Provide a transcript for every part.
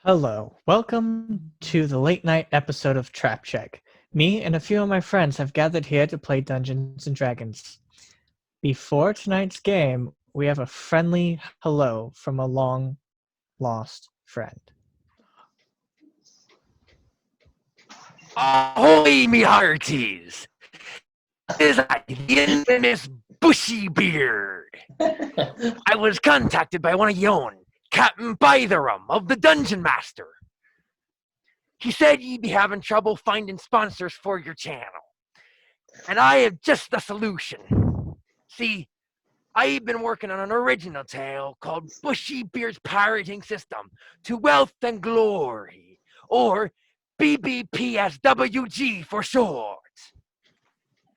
Hello, welcome to the late night episode of Trap Check. Me and a few of my friends have gathered here to play Dungeons and Dragons. Before tonight's game, we have a friendly hello from a long lost friend. Ahoy, me hearties! Is I, the infamous Bushy Beard. I was contacted by one of yon, Captain Bytherum of the Dungeon Master. He said you'd be having trouble finding sponsors for your channel. And I have just the solution. See, I've been working on an original tale called Bushy Beard's Pirating System to Wealth and Glory, or BBPSWG for short.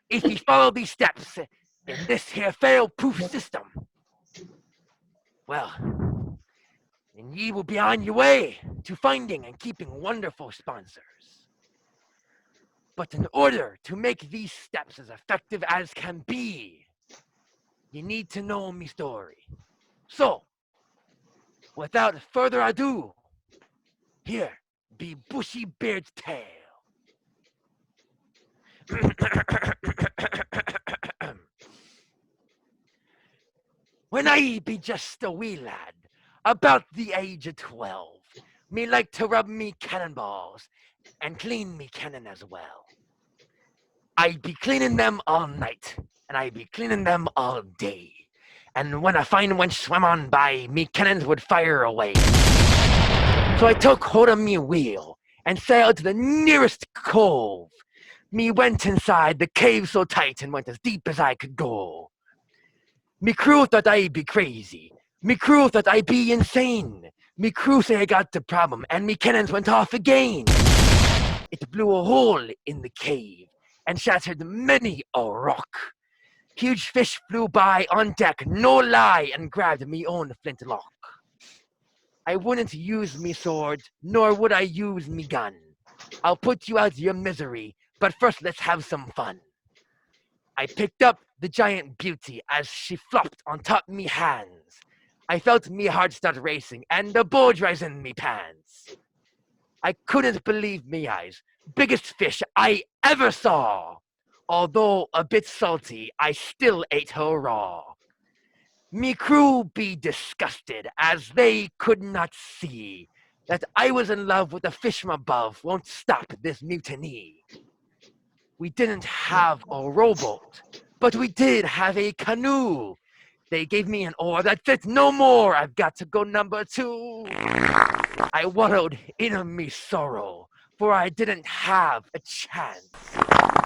If you follow these steps in this here fail-proof system, well, then ye will be on your way to finding and keeping wonderful sponsors. But in order to make these steps as effective as can be, you need to know me story. So, without further ado, here be Bushy Beard's tale. When I be just a wee lad, about the age of 12, me like to rub me cannonballs and clean me cannon as well. I'd be cleaning them all night, and I'd be cleaning them all day. And when a fine wench swam on by, me cannons would fire away. So I took hold of me wheel and sailed to the nearest cove. Me went inside the cave so tight and went as deep as I could go. Me crew thought I'd be crazy. Me crew thought I'd be insane. Me crew say I got the problem, and me cannons went off again. It blew a hole in the cave and shattered many a rock. Huge fish flew by on deck, no lie, and grabbed me own flintlock. I wouldn't use me sword, nor would I use me gun. I'll put you out of your misery, but first let's have some fun. I picked up the giant beauty as she flopped on top me hands. I felt me heart start racing and the bulge rise in me pants. I couldn't believe me eyes. Biggest fish I ever saw. Although a bit salty, I still ate her raw. Me crew be disgusted as they could not see that I was in love with the fish from above won't stop this mutiny. We didn't have a rowboat, but we did have a canoe. They gave me an oar that fit no more. I've got to go number 2. I wallowed in me sorrow, for I didn't have a chance.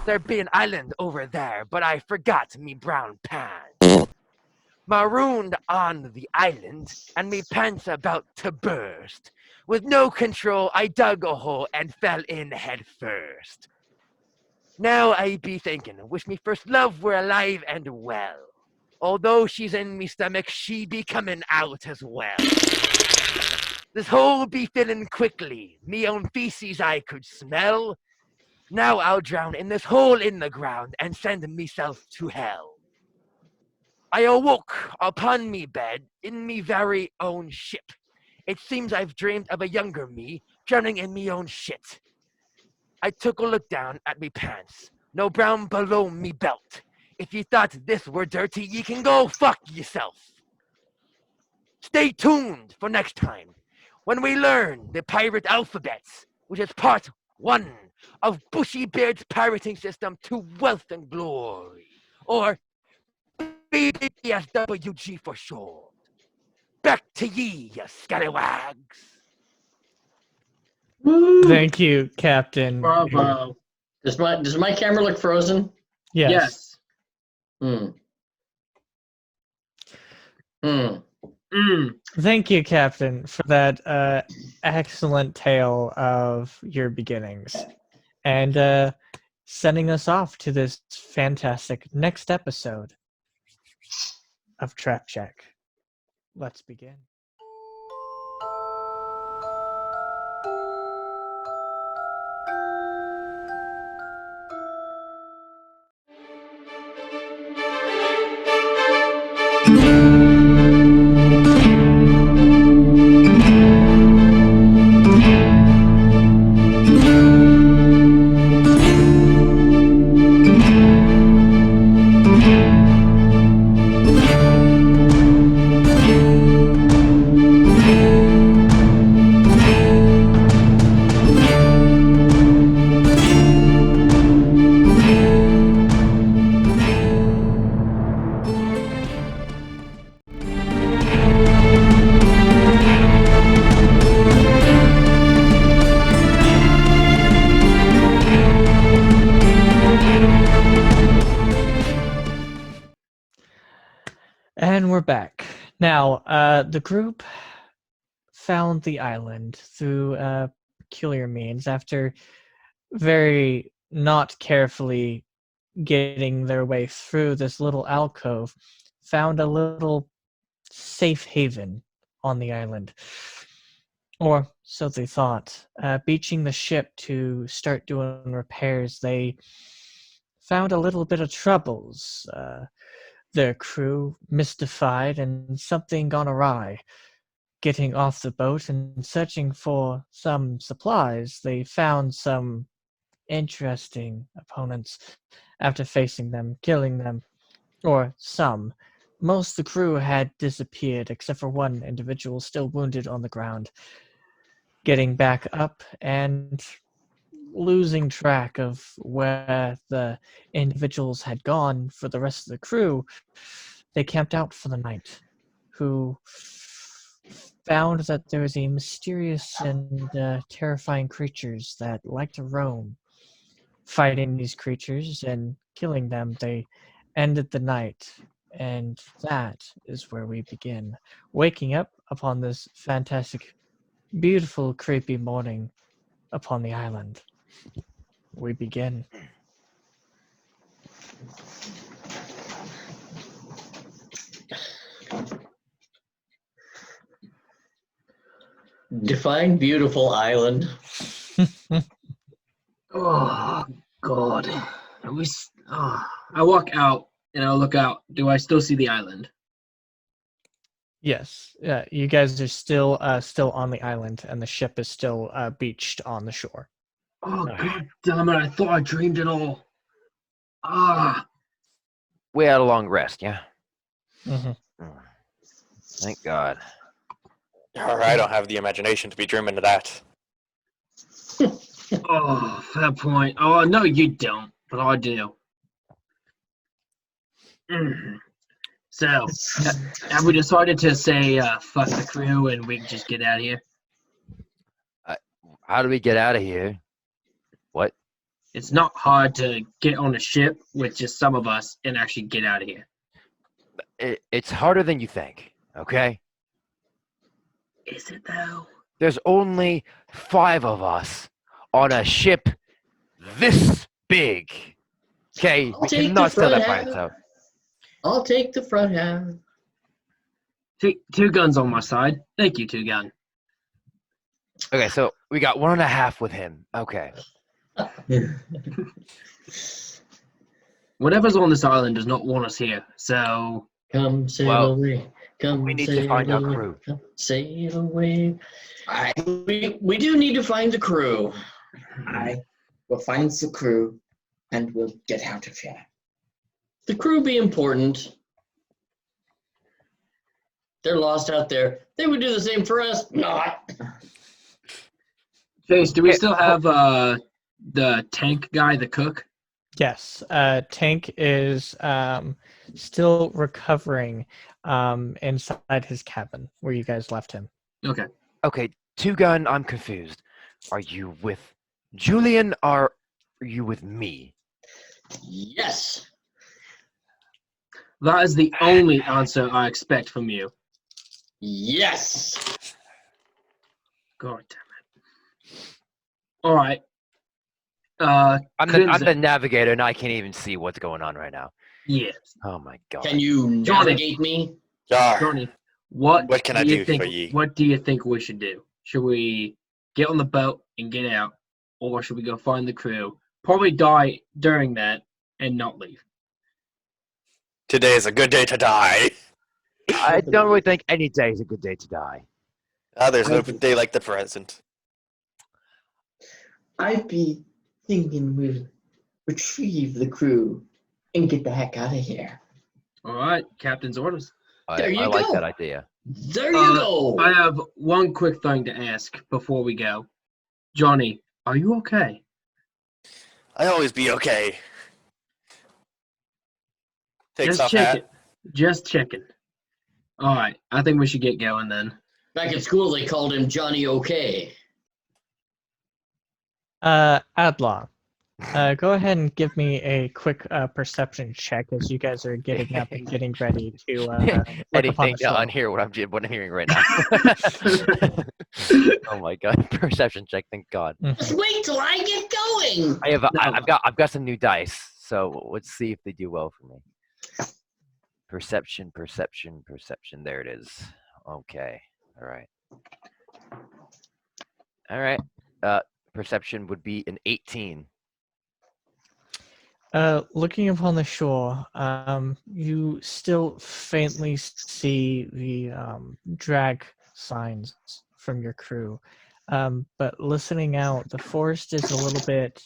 There'd be an island over there, but I forgot me brown pants. Marooned on the island, and me pants about to burst. With no control, I dug a hole and fell in head first. Now I be thinking, wish me first love were alive and well. Although she's in me stomach, she be coming out as well. This hole be filling quickly, me own feces I could smell. Now I'll drown in this hole in the ground and send meself to hell. I awoke upon me bed in me very own ship. It seems I've dreamed of a younger me drowning in me own shit. I took a look down at me pants. No brown below me belt. If you thought this were dirty, you can go fuck yourself. Stay tuned for next time when we learn the pirate alphabets, which is part 1 of Bushy Beard's pirating system to wealth and glory, or BBSWG for short. Back to ye, you scallywags. Woo! Thank you, Captain. Bravo. Does my camera look frozen? Yes. Hmm. Thank you, Captain, for that excellent tale of your beginnings and sending us off to this fantastic next episode of Trap Check. Let's begin. And we're back. Now, the group found the island through peculiar means after very not carefully getting their way through this little alcove, found a little safe haven on the island. Or so they thought. Beaching the ship to start doing repairs, they found a little bit of troubles. Their crew mystified and something gone awry. Getting off the boat and searching for some supplies, they found some interesting opponents. After facing them, killing them, or some. Most of the crew had disappeared, except for one individual still wounded on the ground. Getting back up and losing track of where the individuals had gone for the rest of the crew, they camped out for the night, who found that there was a mysterious and terrifying creatures that like to roam. Fighting these creatures and killing them, they ended the night, and that is where we begin. Waking up upon this fantastic, beautiful, creepy morning upon the island. We begin. Define beautiful island. Oh God! Are we? I walk out and I look out. Do I still see the island? Yes, yeah, you guys are still on the island, and the ship is still beached on the shore. Oh God damn it! I thought I dreamed it all. Ah, We had a long rest, yeah? Mhm. Thank God. I don't have the imagination to be dreaming of that. oh, fair point. Oh no, you don't, but I do. So, have we decided to say fuck the crew and we can just get out of here? How do we get out of here? What? It's not hard to get on a ship with just some of us and actually get out of here. It's harder than you think, okay? Is it though? There's only 5 of us on a ship this big. Okay, I'll we take cannot the sail that front by half. itself. I'll take the front half. Two guns on my side. Thank you, two gun. Okay, so we got 1.5 with him. Okay. Whatever's on this island does not want us here. So Come sail Well, away. Come we need to sail find our away. crew. Come sail away. We do need to find the crew. I will find the crew and we'll get out of here. The crew be important. They're lost out there. They would do the same for us. Not. Chase, do we Okay, still have the tank guy, the cook? Yes, Tank is still recovering inside his cabin where you guys left him. Okay. Okay, 2 gun, I'm confused. Are you with Julian or are you with me? Yes. That is the only answer I expect from you. Yes. God damn it. All right. I'm the navigator and I can't even see what's going on right now. Yeah. Oh my God. Can you Johnny. navigate me? Yar. Johnny, what What can I you do think, for ye? What do you think we should do? Should we get on the boat and get out, or should we go find the crew? Probably die during that and not leave. Today is a good day to die. I don't really think any day is a good day to die. There's no day like the present. I'd be thinking we'll retrieve the crew and get the heck out of here. All right, captain's orders. There you I like go. that idea. There you go. I have one quick thing to ask before we go. Johnny, are you okay? I always be okay. Takes Just off checking. hat. Just checking. All right, I think we should get going then. Back at school, they called him Johnny Okay. Adlaw, Go ahead and give me a quick perception check as you guys are getting up and getting ready to look upon Anything the to shore. unhear what I'm hearing right now. Oh my god, perception check, thank God. Just wait till I get going. I've got some new dice, so let's see if they do well for me. Perception. There it is. Okay. All right. Perception would be an 18. Looking upon the shore, you still faintly see the drag signs from your crew. But listening out, the forest is a little bit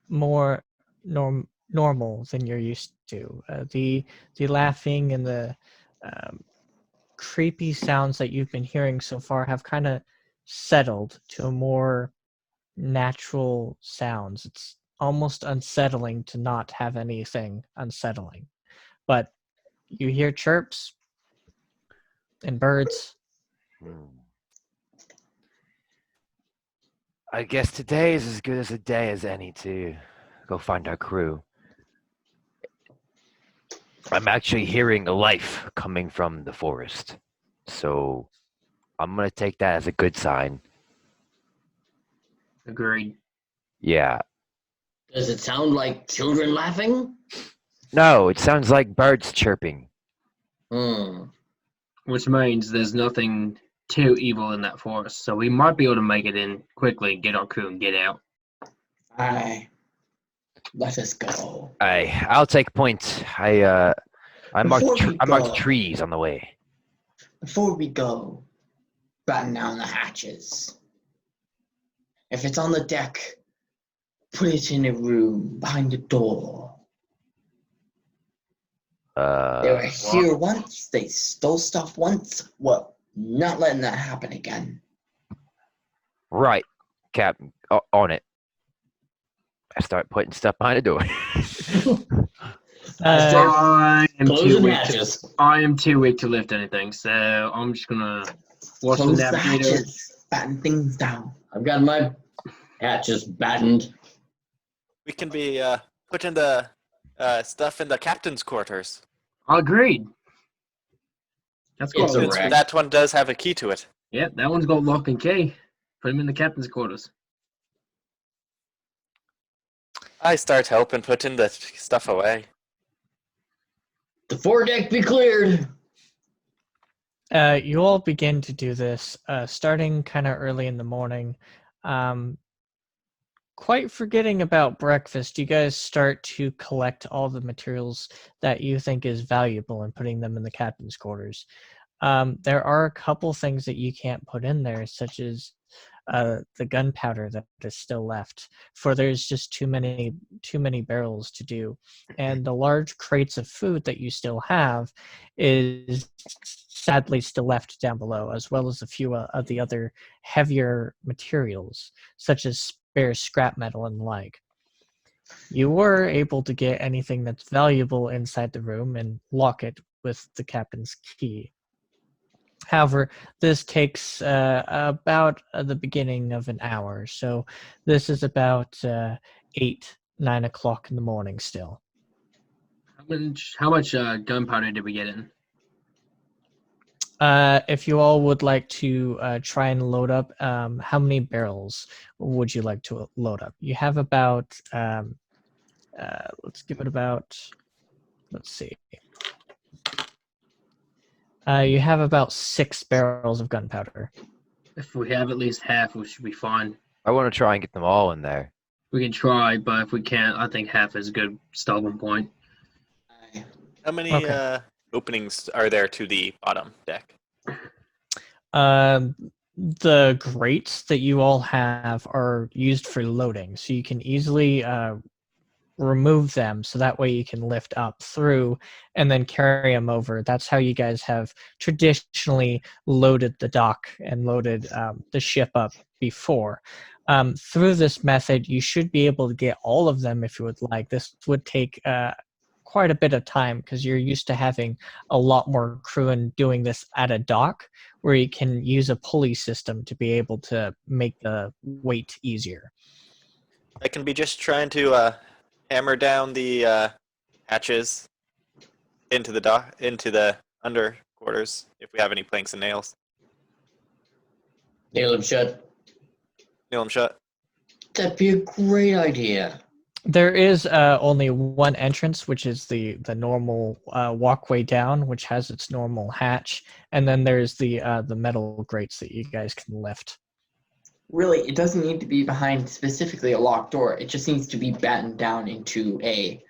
more normal than you're used to. The laughing and the um, creepy sounds that you've been hearing so far have kind of settled to a more natural sounds. It's almost unsettling to not have anything unsettling. But you hear chirps and birds. Hmm. I guess today is as good as a day as any to go find our crew. I'm actually hearing a life coming from the forest. So I'm going to take that as a good sign. Agreed. Yeah. Does it sound like children laughing? No, it sounds like birds chirping. Which means there's nothing too evil in that forest, so we might be able to make it in quickly, get our crew, and get out. Aye. Let us go. I'll take point. I marked trees on the way. Before we go, batten down the hatches. If it's on the deck, put it in a room behind the door. They were here once. They stole stuff once. Well, not letting that happen again. Right, Captain. On it. I start putting stuff behind the door. I am Closing hatches. I am too weak to lift anything, so I'm just gonna watch Close the the navigator. hatches. Batten things down. I've got my hatches battened. We can be putting the stuff in the captain's quarters. Agreed. That's got It's a Since wreck. that one does have a key to it. Yep, that one's got lock and key. Put him in the captain's quarters. I start helping putting the stuff away. The foredeck be cleared. You all begin to do this starting kind of early in the morning. Quite forgetting about breakfast, you guys start to collect all the materials that you think is valuable and putting them in the captain's quarters. There are a couple things that you can't put in there, such as the gunpowder that is still left, for there's just too many barrels to do, and the large crates of food that you still have is sadly still left down below, as well as a few of the other heavier materials, such as spare scrap metal and the like. You were able to get anything that's valuable inside the room and lock it with the captain's key. However, this takes about the beginning of an hour, so this is about 8-9 o'clock in the morning still. How much gunpowder did we get in? If you all would like to try and load up, how many barrels would you like to load up? You have about, let's give it about, let's see. You have about 6 barrels of gunpowder. If we have at least half, we should be fine. I want to try and get them all in there. We can try, but if we can't, I think half is a good starting point. Aye. How many Okay. openings are there to the bottom deck? The grates that you all have are used for loading, so you can easily remove them, so that way you can lift up through and then carry them over. That's how you guys have traditionally loaded the dock and loaded the ship up before. Through this method, you should be able to get all of them if you would like. This would take quite a bit of time because you're used to having a lot more crew and doing this at a dock where you can use a pulley system to be able to make the weight easier. I can be just trying to hammer down the hatches into the under quarters if we have any planks and nails. Nail him shut. Nail them shut. That'd be a great idea. There is only one entrance, which is the normal walkway down, which has its normal hatch, and then there's the metal grates that you guys can lift. Really, it doesn't need to be behind specifically a locked door. It just needs to be battened down into a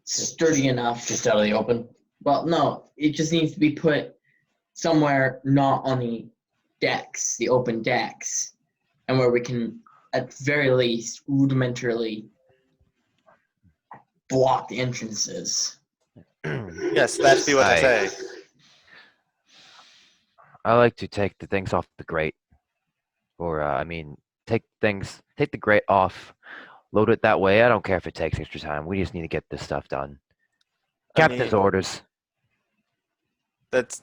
sturdy enough. Just out of the open. Well, no, it just needs to be put somewhere not on the decks, the open decks, and where we can, at very least, rudimentarily block the entrances. Yes, that's be what I say. I like to take the things off the grate. Or, take the grate off, load it that way. I don't care if it takes extra time. We just need to get this stuff done. Captain's orders. That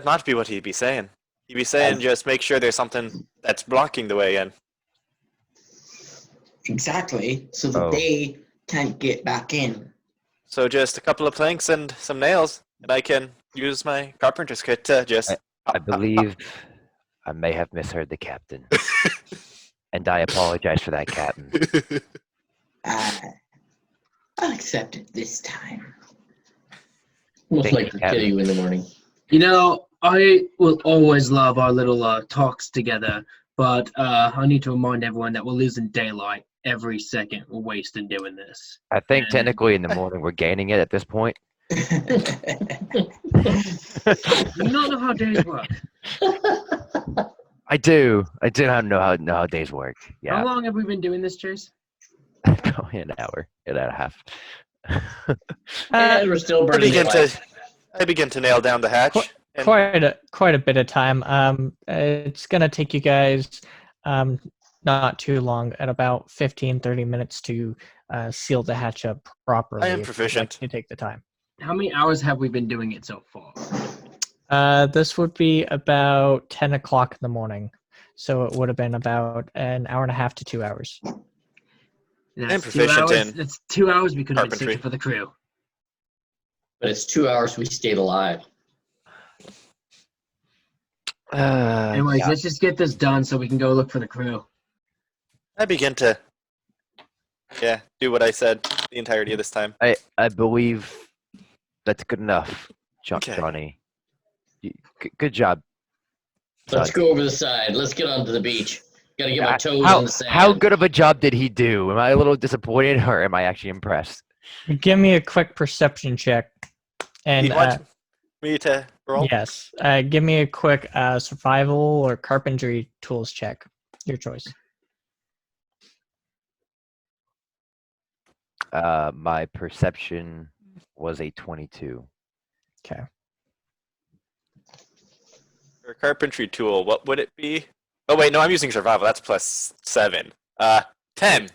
might be what he'd be saying. He'd be saying just make sure there's something that's blocking the way in. Exactly, so that they can't get back in. So just a couple of planks and some nails, and I can use my carpenter's kit to just... I believe I may have misheard the captain. And I apologize for that, Captain. I'll accept it this time. We'll Thank play you, for Captain. you in the morning. You know, I will always love our little talks together, but I need to remind everyone that we're losing daylight every second we're wasting doing this. I think And- technically in the morning we're gaining it at this point. You not know how days work. I do. I do not know how days work. How Yeah, long have we been doing this, Chase? probably an hour and a half. And we're still burning I begin to nail down the hatch. and- Quite a bit of time. It's gonna take you guys not too long, at about 15-30 minutes to seal the hatch up properly. I am if you'd like proficient. to take the time. How many hours have we been doing it so far? This would be about 10 o'clock in the morning, so it would have been about an hour and a half to 2 hours. That's proficient 2 hours. in That's 2 hours we could have been carpentry. searching for the crew. But it's 2 hours we stayed alive. Anyways, Yeah. let's just get this done so we can go look for the crew. I begin to, do what I said the entirety of this time. I believe that's good enough, Okay. Johnny. Good job. Let's son. go over the side. Let's get onto the beach. Gotta get my toes How, in the sand. how good of a job did he do? Am I a little disappointed or am I actually impressed? Give me a quick perception check, and you want me to roll? yes, give me a quick survival or carpentry tools check. Your choice. My perception was a 22. Okay. For a carpentry tool, what would it be? Oh wait, no, I'm using survival. That's plus 7. 10.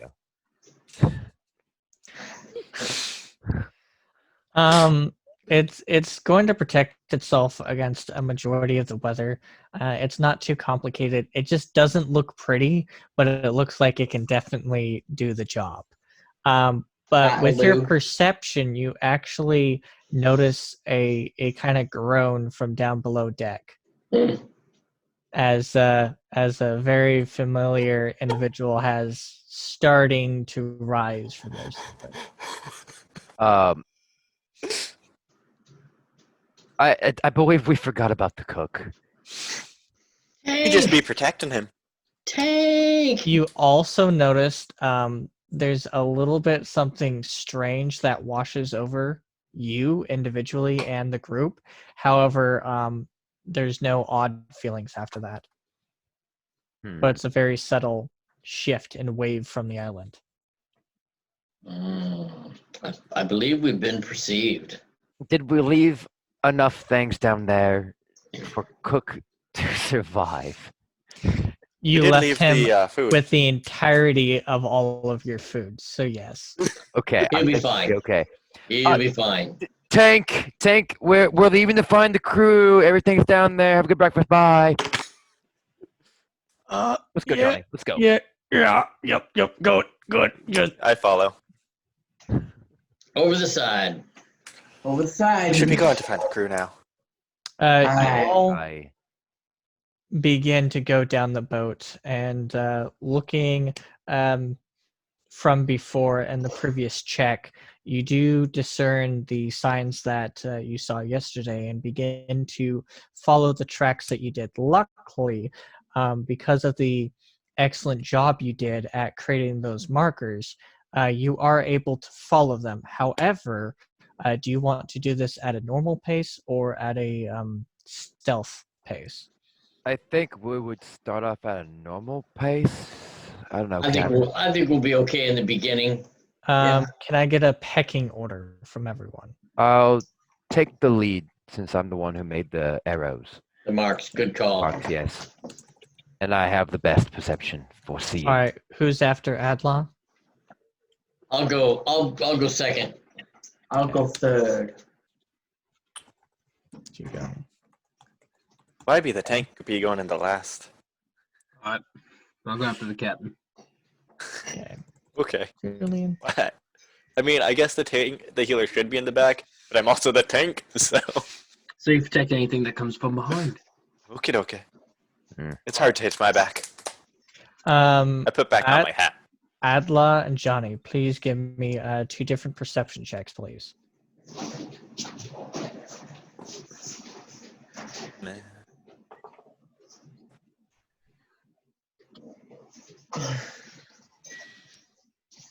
It's going to protect itself against a majority of the weather. It's not too complicated. It just doesn't look pretty, but it looks like it can definitely do the job. But with your Lou. perception, you actually notice a kind of groan from down below deck, as a very familiar individual has starting to rise from those. I believe we forgot about the cook. You just be protecting him. Tank! You also noticed there's a little bit something strange that washes over you individually and the group. However, there's no odd feelings after that. But it's a very subtle shift and wave from the island. I believe we've been perceived. Did we leave enough things down there for Cook to survive? You did left leave him the food. with the entirety of all of your food, so yes. Okay, He'll I be think fine. okay. He'll be fine. Tank, we're leaving to find the crew. Everything's down there. Have a good breakfast. Bye. Let's go, Johnny. Let's go. Yeah, Yeah. Yep. Good. Just I follow. Over the side. Over the side. We should be going to find the crew now. you Aye. all I begin to go down the boat and looking from before and the previous check, you do discern the signs that you saw yesterday and begin to follow the tracks that you did. Luckily, because of the excellent job you did at creating those markers, you are able to follow them. However, do you want to do this at a normal pace or at a stealth pace? I think we would start off at a normal pace. I don't know, Captain. I think we'll be okay in the beginning. Yeah. Can I get a pecking order from everyone? I'll take the lead since I'm the one who made the arrows. The marks, good call. Marks, yes. And I have the best perception for seeing. All right, who's after Adla? I'll go second. I'll go third. You go. Might be the tank could be going in the last. Alright. I'll go after the captain. Okay. Okay. Julian. I mean, I guess the healer should be in the back, but I'm also the tank, so. So you protect anything that comes from behind. Okay. Mm. It's hard to hit my back. I I put back on my hat. Adla and Johnny, please give me 2 different perception checks, please.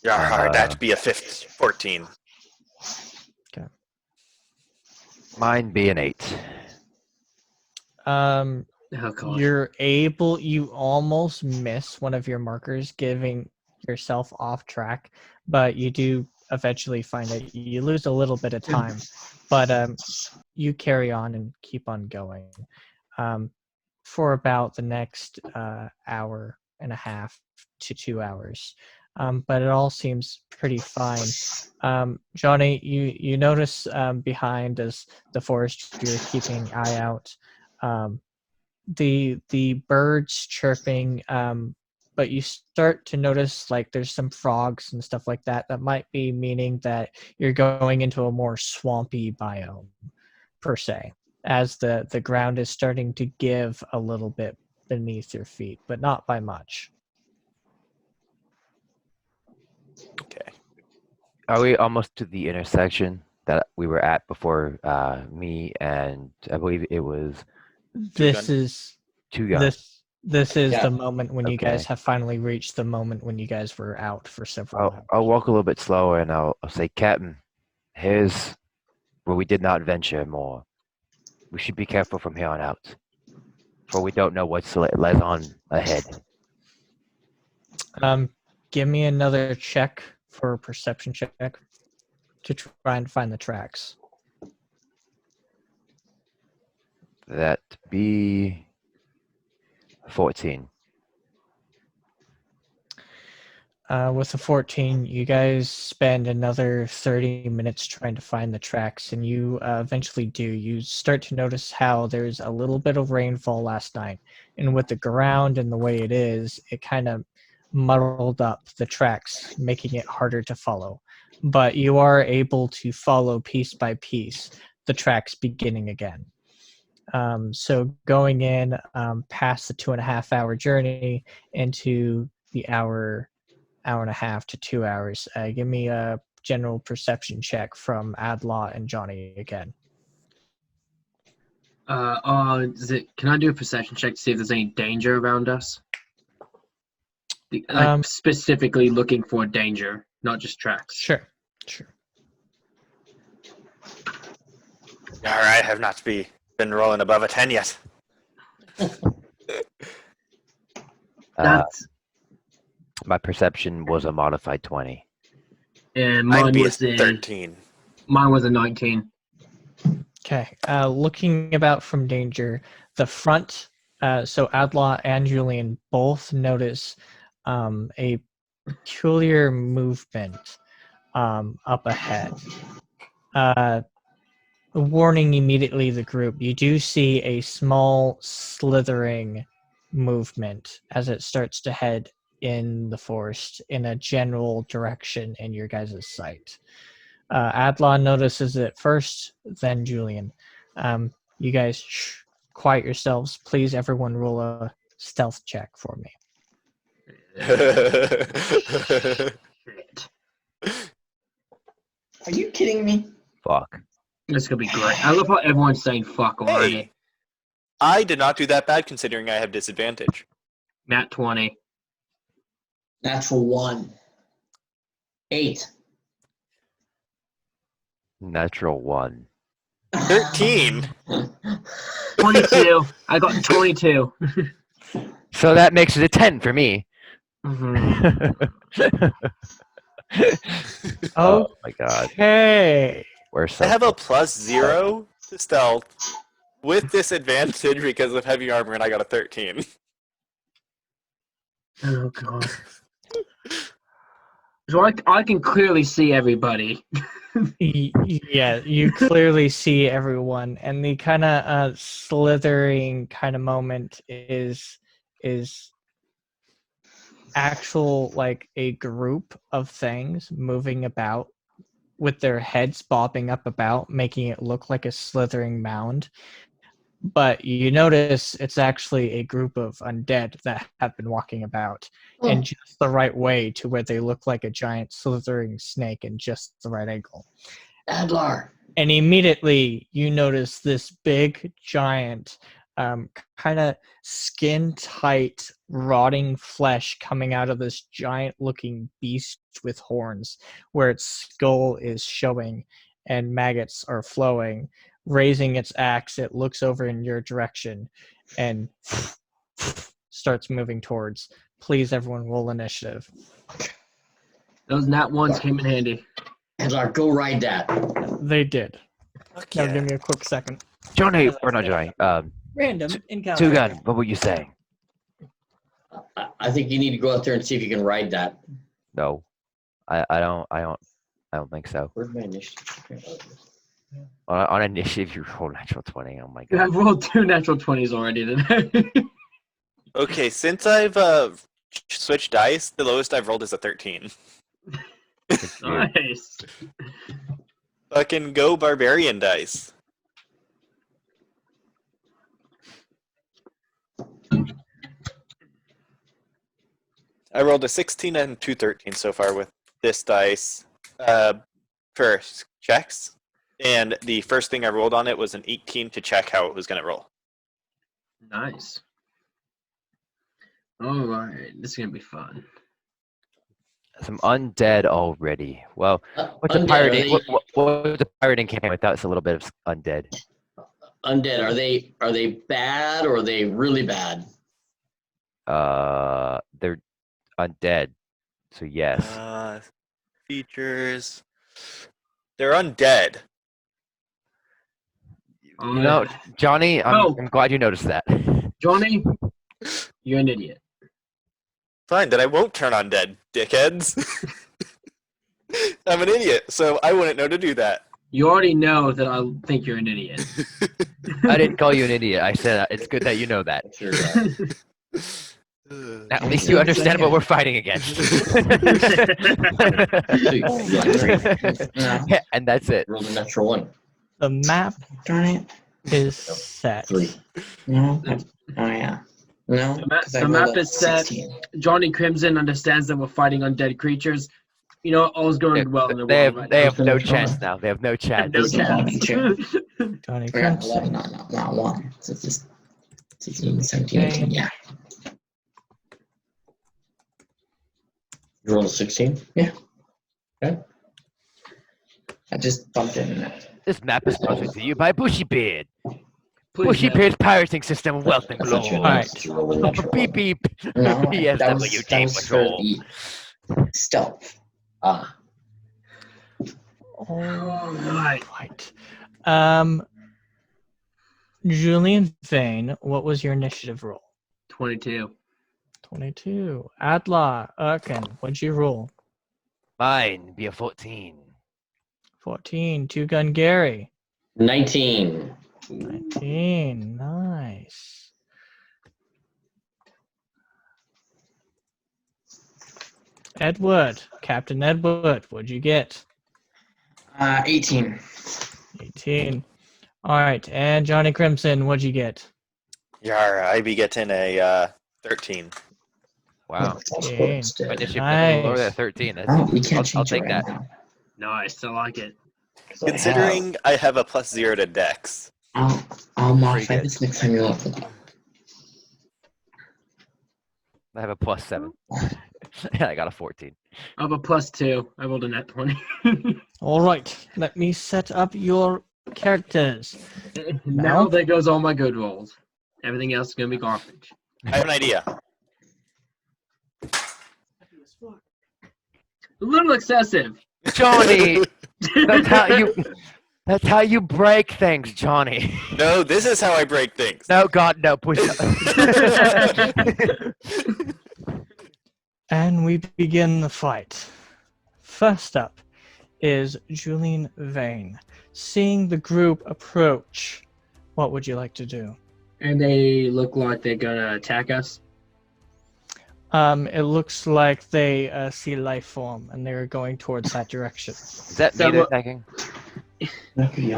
Yeah, that'd be a 14. Mine be an 8. Oh, God. You almost miss one of your markers, giving yourself off track, but you do eventually find that you lose a little bit of time, but you carry on and keep on going for about the next hour and a half to 2 hours. But it all seems pretty fine. Johnny, you notice behind as the forest you're keeping an eye out, the birds chirping, but you start to notice like there's some frogs and stuff like that might be meaning that you're going into a more swampy biome per se, as the ground is starting to give a little bit beneath your feet, but not by much. Okay. Are we almost to the intersection that we were at before me and I believe it was This is Two Gun? this is Yeah. the moment when you guys Okay. have finally reached the moment when you guys were out for several hours. I'll walk a little bit slower and I'll say, Captain, here's where we did not venture more. We should be careful from here on out, for we don't know what's lies on ahead. Give me another check for a perception check to try and find the tracks. That be 14. With the 14, you guys spend another 30 minutes trying to find the tracks, and you eventually do. You start to notice how there's a little bit of rainfall last night, and with the ground and the way it is, it kind of muddled up the tracks, making it harder to follow. But you are able to follow piece by piece the tracks beginning again. So going in past the 2.5-hour journey into the hour and a half to 2 hours. Give me a general perception check from Adlaw and Johnny again. Can I do a perception check to see if there's any danger around us? Um, Specifically looking for danger, not just tracks. Sure. All right, have not been rolling above a 10 yet. That's My perception was a modified 20. and Mine mine be was a 13. mine was a 19. Okay. Looking about from danger, the front. So Adlaw and Julian both notice a peculiar movement up ahead. Warning immediately the group. You do see a small slithering movement as it starts to head in the forest in a general direction in your guys' sight. Adlon notices it first, then Julian. You guys, quiet yourselves. Please, everyone roll a stealth check for me. Shit. Are you kidding me? Fuck. This could be great. I love how everyone's saying fuck already. Hey, I did not do that bad considering I have disadvantage. Nat 20. Natural 1. 8. Natural 1. 13. 22. I got 22. So that makes it a 10 for me. Mhm. Oh my god. Okay. We're so I have a +0 to stealth with disadvantage because of heavy armor, and I got a 13. Oh god. So I can clearly see everybody. Yeah, you clearly see everyone, and the kind of slithering kind of moment is actual like a group of things moving about with their heads bobbing up about, making it look like a slithering mound. But you notice it's actually a group of undead that have been walking about in just the right way to where they look like a giant slithering snake in just the right angle. Adlar. And immediately you notice this big, giant, kind of skin tight, rotting flesh coming out of this giant looking beast with horns, where its skull is showing and maggots are flowing. Raising its axe, it looks over in your direction and starts moving towards. Please, everyone, roll initiative. Those nat ones came in handy. Adlar, go ride that. They did. Fuck Now yeah. give me a quick second. Johnny, or not Johnny. Random Two encounter. gun. What were you saying? I think you need to go out there and see if you can ride that. No, I don't think so. Where's my initiative? On initiative, you roll natural 20. Oh my I god. rolled 2 natural 20s already today. Okay, since I've switched dice, the lowest I've rolled is a 13. Nice. Fucking go barbarian dice. I rolled a 16 and 2 13s so far with this dice for checks. And the first thing I rolled on it was an 18 to check how it was going to roll. Nice. All right, this is gonna be fun. Some undead already. Well, what's a Undead, pirating? are they, What's a pirating campaign without a little bit of undead? undead, are they bad or are they really bad? They're undead. So yes. Features. They're undead. You know, Johnny, Oh. I'm glad you noticed that. Johnny, you're an idiot. Fine, then I won't turn undead, dickheads. I'm an idiot, so I wouldn't know to do that. You already know that I think you're an idiot. I didn't call you an idiot. I said it's good that you know that. Sure. At least you understand what we're fighting against. And that's it. Roll the natural 1. The map Darn it. is set. 3. No. Oh yeah. No. The map- 'cause I the rolled map a is set. 16. Johnny Crimson understands that we're fighting undead creatures. You know, all's going well in the They world have right they now. have no chance now. They have no chance. No This is all chance. Johnny Yeah, Crimson. 11, not 1. So it's just 16, 17, 18, yeah. You rolled a 16? Yeah. Okay. I just bumped in that. This map is sponsored to you by Bushy Beard. Please Bushy no. Beard's pirating system of wealth and I thought you glory. had to roll a natural Beep 1. beep. No, that was PSWG for patrol. the stealth. All right. right. Julian Vane, what was your initiative roll? 22. 22. Adla, Erkin, what'd you roll? Mine be a 14. 14. Two Gun Gary. 19. 19. Nice. Edward, Captain Edward, what'd you get? 18. 18. All right, and Johnny Crimson, what'd you get? Yar, I be getting a 13. Wow. Instead. My initiative never lower than Nice. 13. That's, Oh, we can't I'll change it take right that. now. Nice, I like it. 'Cause I Considering I have a +0 to Dex. I'll modify good. this next time you level up. I have a +7. I got a 14. I have a +2. I rolled a net 20. All right, let me set up your characters. Now Now? there goes all my good rolls. Everything else is gonna be garbage. I have an idea. A little excessive. Johnny, that's how you break things, Johnny. No, this is how I break things. No, God, no, please. And we begin the fight. First up is Julian Vane. Seeing the group approach, what would you like to do? And they look like they're gonna attack us. It looks like they see life form and they're going towards that direction. Is that So me they're what- attacking? No, you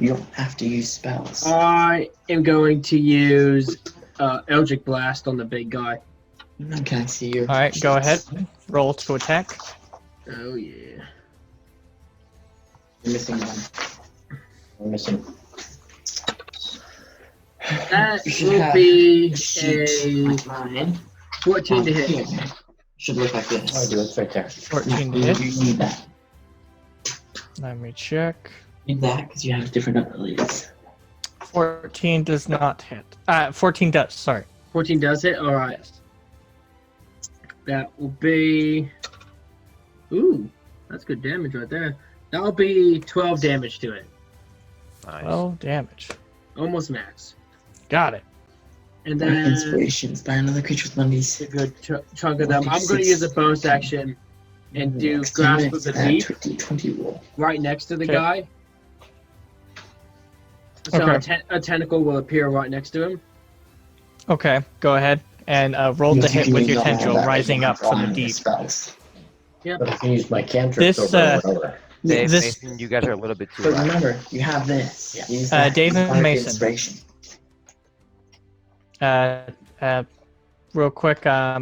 don't have to use spells. I am going to use Eldritch Blast on the big guy. Can I see you? All right, go ahead. Roll to attack. Oh yeah. You're missing one. We're missing. That You should will have be a sheet a like mine. 14 to hit. Here. Should look like this. Oh, it's right there. 14 to You hit. need that. Let me check. You need that because you have different abilities. 14 does not hit. 14 does, sorry. 14 does hit? Alright. Yes. That will be. Ooh, that's good damage right there. That'll be 12 damage to it. Nice. 12 damage. Almost max. Got it. And then Inspirations by another creature with Mondays. a good chunk of them. I'm going to use a bonus action and do Grasp of the Deep D20 roll. right next to the Okay. guy. So Okay. a tentacle will appear right next to him. Okay, go ahead. And roll the hit with your tendril rising up from the deep. Spells. But I can use my cantrips This, over and over. Dave, this- Mason, you guys are a little bit too But loud. remember, you have this. Yeah. Use Dave and Bardic Mason. Inspiration. Real quick, are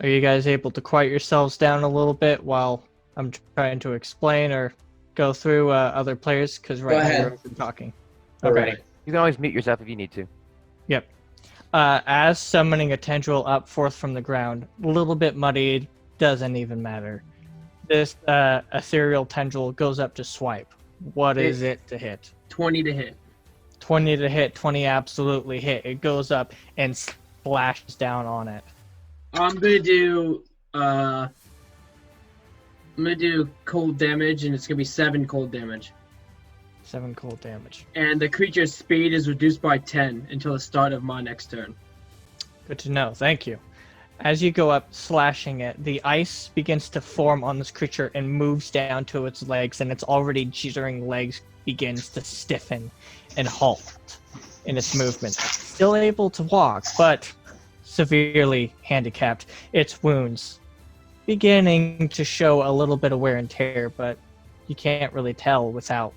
you guys able to quiet yourselves down a little bit while I'm trying to explain or go through other players? Because right now ahead. you're open talking. Alrighty. Okay. You can always mute yourself if you need to. Yep. As summoning a tendril up forth from the ground, a little bit muddied, doesn't even matter. This ethereal tendril goes up to swipe. What is it to hit? 20 to hit. 20 to hit, 20 absolutely hit. It goes up and splashes down on it. I'm gonna do cold damage, and it's gonna be 7 cold damage. 7 cold damage. And the creature's speed is reduced by 10 until the start of my next turn. Good to know. Thank you. As you go up, slashing it, the ice begins to form on this creature and moves down to its legs, and its already jittering legs begins to stiffen and halt in its movement. Still able to walk, but severely handicapped. Its wounds beginning to show a little bit of wear and tear, but you can't really tell without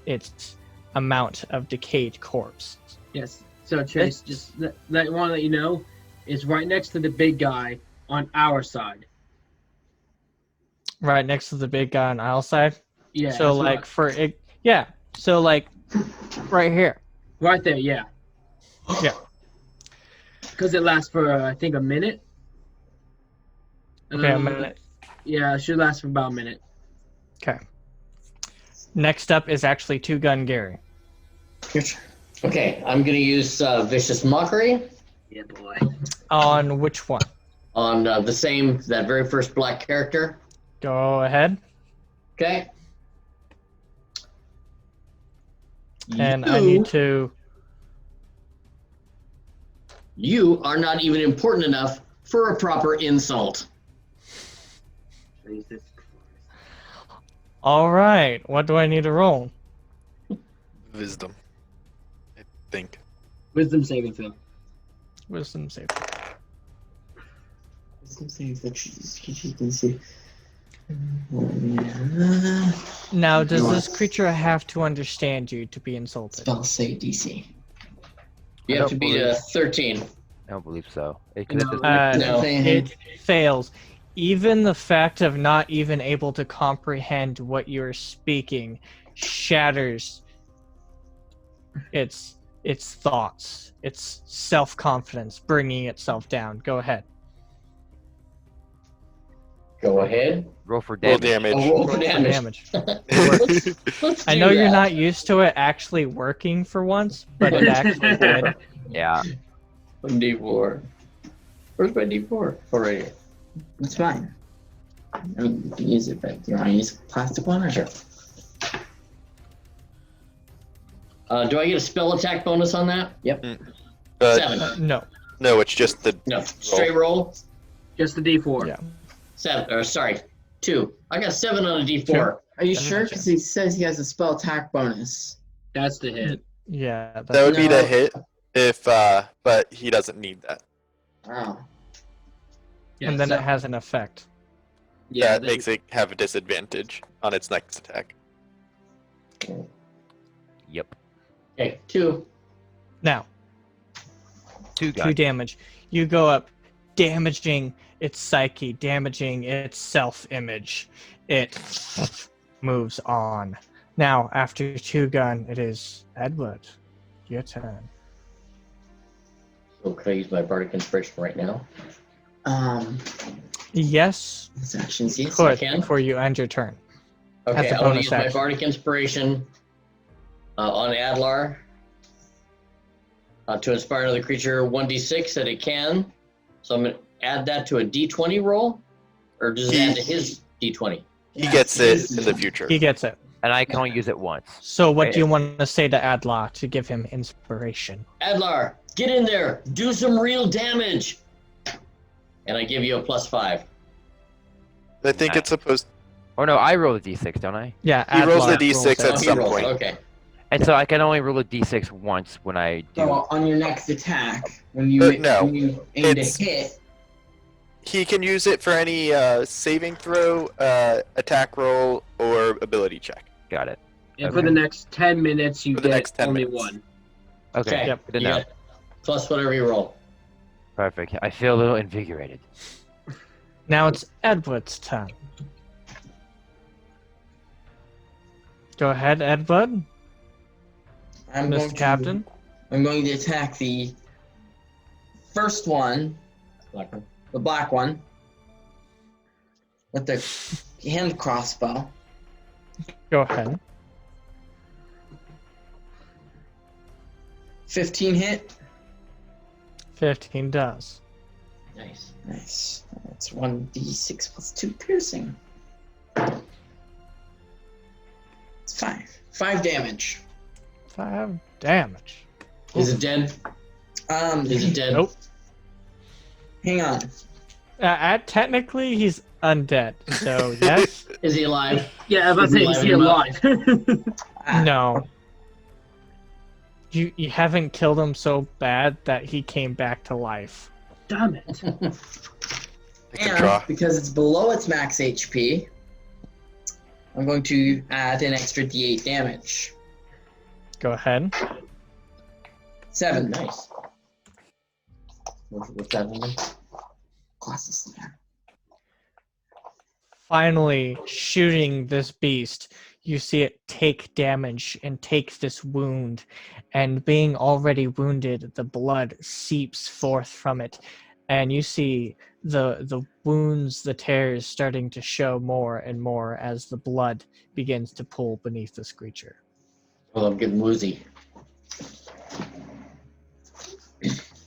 its amount of decayed corpse. Yes. So Chase, just that want to let you know, is right next to the big guy on our side. Right next to the big guy on aisle side. Yeah. So that's like what- for it, yeah. So like right here. right there, yeah. Yeah. Because it lasts for I think a minute. Okay, a minute. Yeah, it should last for about a minute. Okay. Next up is actually Two Gun Gary. Your turn. Okay, I'm gonna use Vicious Mockery Yeah, boy. On which one? on that very first black character. Go ahead. Okay. And I need to. You are not even important enough for a proper insult. Jesus. All right. What do I need to roll? Wisdom. I think. Wisdom saving throw. Wisdom save. Wisdom save that you can see. Now, does You this want- creature have to understand you to be insulted? Spell save DC. You I have don't to beat a believe- 13. I don't believe so. It could have No. just No. It fails. Even the fact of not even able to comprehend what you're speaking shatters its thoughts, its self-confidence, bringing itself down. Go ahead. Go ahead. roll for Roll damage. damage. Oh, roll Roll for for damage. Let's I do know you're that. not used to it actually working for once, but it actually did. Yeah. 1d4. Where's my d4? Oh, right here. That's fine. I mean, you can use it, but do you want to use a plastic one or? Sure. Do I get a spell attack bonus on that? Uh, 7. No. no, it's just the No, straight roll. Just the D4. Yeah. 7. Or sorry, 2. I got 7 on a d4. Sure. Are you That is sure? a Because he says he has a spell attack bonus. That's the hit. Yeah. that would be No. the hit if but he doesn't need that. Oh. Yeah, and then so- it has an effect. yeah, that makes it have a disadvantage on its next attack. Yep. Okay, 2. Now, 2 2 guns. damage. You go up, damaging its psyche, damaging its self-image. It moves on. Now, after 2 gun, it is Edward. Your turn. So could I use my bardic inspiration right now? Yes, His actions, yes. could can. before you end your turn. Okay, As a I want to bonus use my action. bardic inspiration on Adlar to inspire another creature 1d6 that it can. So I'm going to add that to a d20 roll, or does it add to his d20? He Yeah, gets this it in is- the future. He gets it. And I can only use it once. So what Right. do you want to say to Adla to give him inspiration? Adlar, get in there, do some real damage. And I give you a +5. I think it's supposed. Oh no, I roll a d6, don't I? Yeah, He rolls the Adlar D6 rolls at it. Oh, he some rolls. point. Okay. And so I can only roll a d6 once when I do. So on your next attack, when you No, when you aim it's- to hit, He can use it for any saving throw, attack roll, or ability check. Got it. And for the next 10 minutes, you For the get next 10 only minutes. one. Okay. Yep. Good to You know. get plus whatever you roll. Perfect. I feel a little invigorated. Now it's Edward's turn. Go ahead, Edward, I'm going Mr. Captain. I'm going to attack the first one, Black one. the black one, with the hand crossbow. Go ahead. 15 hit. 15 does. Nice. Nice. That's 1d6 plus 2 piercing. It's 5. 5 damage. 5 damage. Is it dead? Is it dead? Nope. Hang on. Technically, he's undead. So yes. Is he alive? Yeah, I was about to say, is he alive? Ah, No. You haven't killed him so bad that he came back to life. Damn it. Take a draw. And because it's below its max HP, I'm going to add an extra d8 damage. Go ahead. 7. Nice. What's that one? Classes there. Finally, shooting this beast, you see it take damage and take this wound, and being already wounded, the blood seeps forth from it, and you see the wounds, the tears starting to show more and more as the blood begins to pool beneath this creature. Well, I'm getting woozy.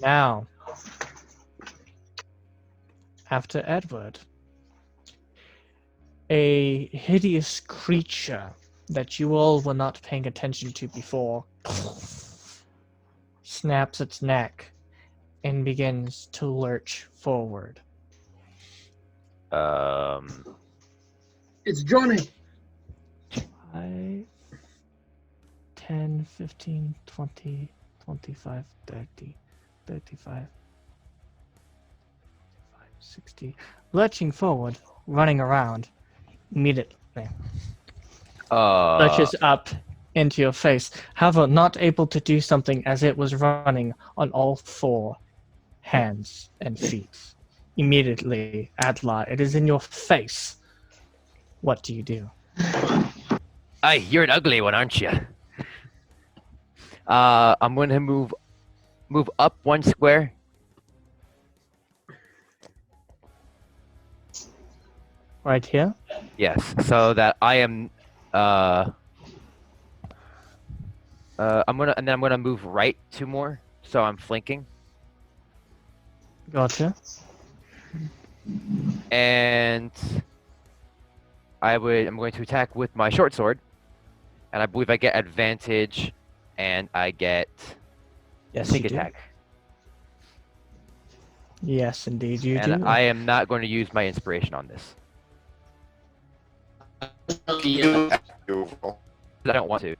Now, after Edward, a hideous creature that you all were not paying attention to before snaps its neck and begins to lurch forward. It's Johnny. 5, 10, 15, 20, 25, 30, 35, 35, 60. Lurching forward, running around, immediately. Lurches up into your face. However, not able to do something as it was running on all four hands and feet. Immediately, Adla, it is in your face. What do you do? Aye, you're an ugly one, aren't you? I'm going to move up 1 square. Right here? Yes, so that I am. I'm gonna move right 2 more, so I'm flanking, Gotcha. and I'm going to attack with my short sword, and I believe I get advantage, and I get Yes, sneak you do. attack. Yes, indeed you And do. I am not going to use my inspiration on this. You have to roll. I don't want to.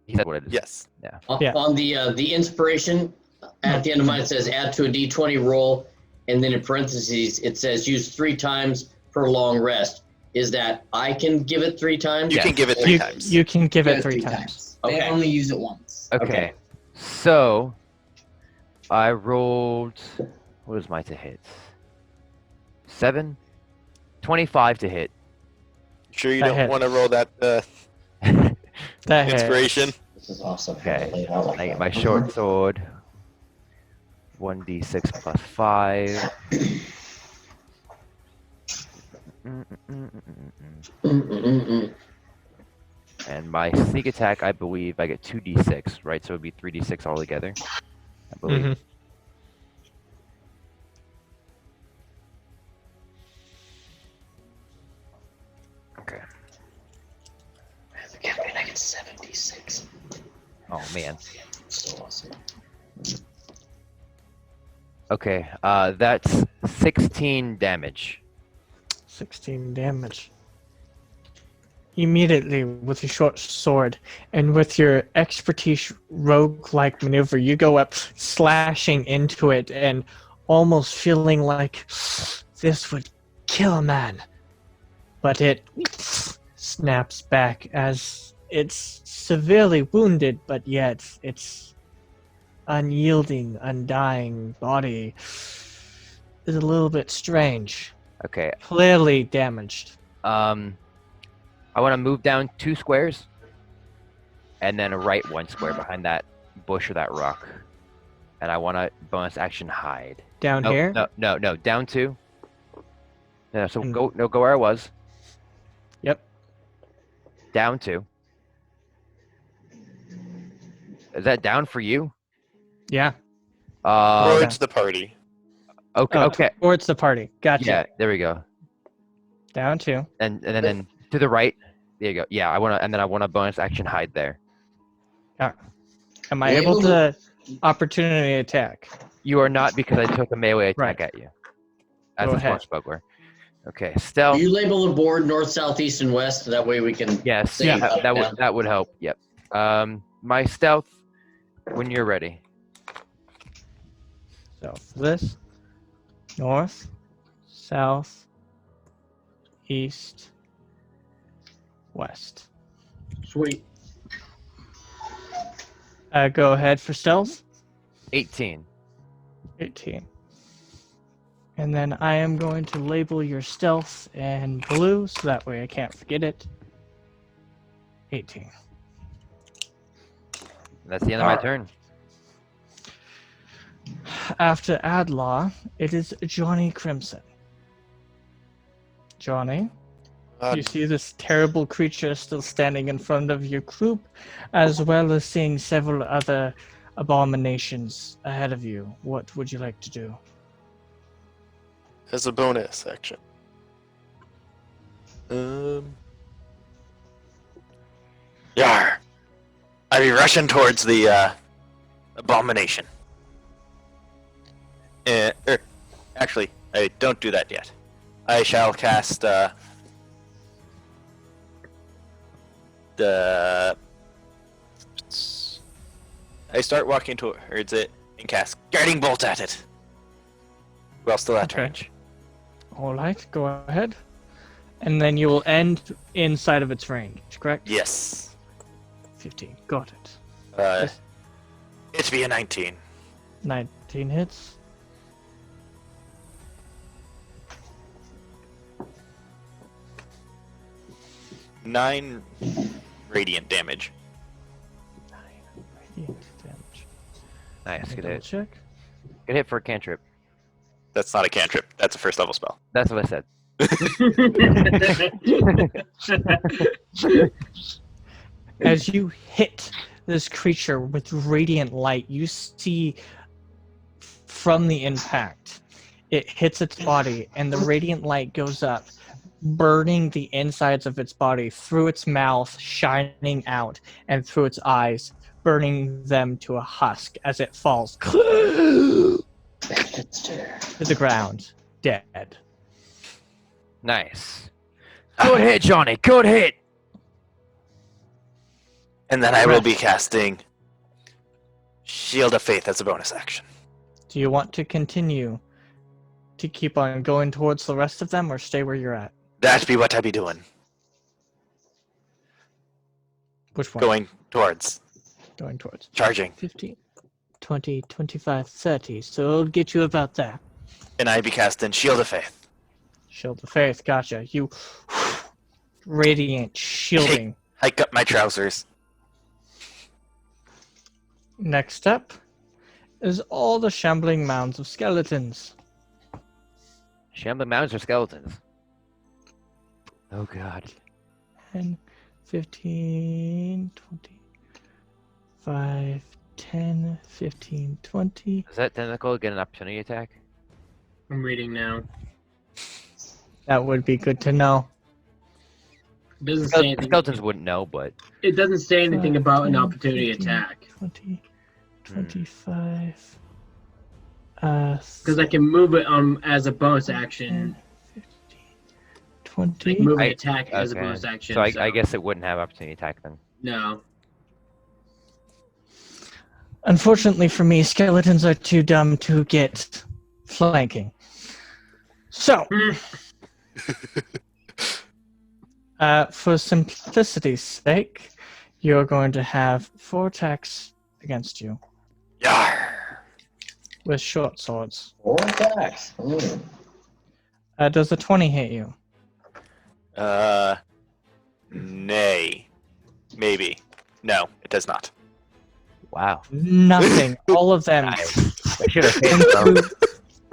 He said what it is. Yes. Yeah. On the inspiration, at the end of mine it says add to a d20 roll, and then in parentheses it says use 3 times per long rest. Is that I can give it 3 times? You Yes. can give it 3 times. You can give You it got 3 times. They Okay. only use it once. Okay. Okay. So I rolled. What was my to hit? 7, 25 to hit. Sure you That don't hits. want to roll that That hits. inspiration? This is awesome. Okay. Laid out like I get that. my short sword. 1d6 plus 5. Mm-mm-mm-mm. And my sneak attack, I believe I get 2d6, right? So it would be 3d6 altogether, I believe. Mhm. Okay. The campaign, I get 76. Oh man. So awesome. Okay. That's 16 damage. 16 damage. Immediately, with your short sword and with your expertise rogue-like maneuver, you go up slashing into it and almost feeling like this would kill a man. But it snaps back as it's severely wounded, but yet its unyielding, undying body is a little bit strange. Okay. Clearly damaged. I want to move down 2 squares, and then right 1 square behind that bush or that rock, and I want to bonus action hide. Down here? No, down 2. No, so And- go where I was. Yep. Down 2. Is that down for you? Yeah. Towards the party. Okay. Oh, Okay. Towards the party. Gotcha. Yeah. There we go. Down 2. And then to the right. There you go. Yeah. I want to bonus action hide there. Am I You're able able to opportunity attack? You are not, because I took a melee attack Right. at you. As Go a ahead. swashbuckler. Okay. Stealth. You label the board north, south, east, and west. That way we can. Yes. Save Yeah. up, down. That would help. Yep. My stealth. When you're ready. So for this, north, south, east, west. Sweet. Go ahead for stealth. 18. 18. And then I am going to label your stealth in blue, so that way I can't forget it. 18. That's the end of my turn. After Adlaw, it is Johnny Crimson. Johnny, you see this terrible creature still standing in front of your group, as well as seeing several other abominations ahead of you. What would you like to do? As a bonus action. Yar! I'd be rushing towards the abomination. Actually, I don't do that yet. I shall cast the. I start walking towards it and cast Guiding Bolt at it. Well, still at Okay. range. All right, go ahead. And then you will end inside of its range, correct? Yes. 15. Got it. Uh, Yes. HP a 19. 19 hits. Nine radiant damage. 9 radiant damage. Nice. Good Double hit. check. Good hit for a cantrip. That's not a cantrip. That's a first level spell. That's what I said. As you hit this creature with radiant light, you see from the impact, it hits its body, and the radiant light goes up, burning the insides of its body through its mouth, shining out, and through its eyes, burning them to a husk as it falls to the ground, dead. Nice. Good hit, Johnny. Good hit. And then I will be casting Shield of Faith as a bonus action. Do you want to continue to keep on going towards the rest of them, or stay where you're at? That be what I be doing. Which one? Going towards. Going towards. Charging. 15, 20, 25, 30. So it'll get you about there. And I be casting Shield of Faith. Shield of Faith, gotcha. You radiant shielding. Hike up my trousers. Next up is all the shambling mounds of skeletons. Shambling mounds or skeletons? Oh god. 10, 15, 25, 10, 15, 20. Does that tentacle get an opportunity attack? I'm reading now. That would be good to know. It doesn't say anything. Skeletons wouldn't know, but It doesn't say anything 5, about an 10, opportunity 15, attack. 20, 25. Because I can move it as a bonus 10, action. 15, I 20. can move an I- attack as a okay. bonus action. so I guess it wouldn't have opportunity attack then. No. Unfortunately for me, skeletons are too dumb to get flanking. So, for simplicity's sake, you're going to have 4 attacks against you Yar! with short swords. 4 attacks. Does a 20 hit you? Nay. Maybe. No, it does not. Wow. Nothing. All of them. I should have hit, bro.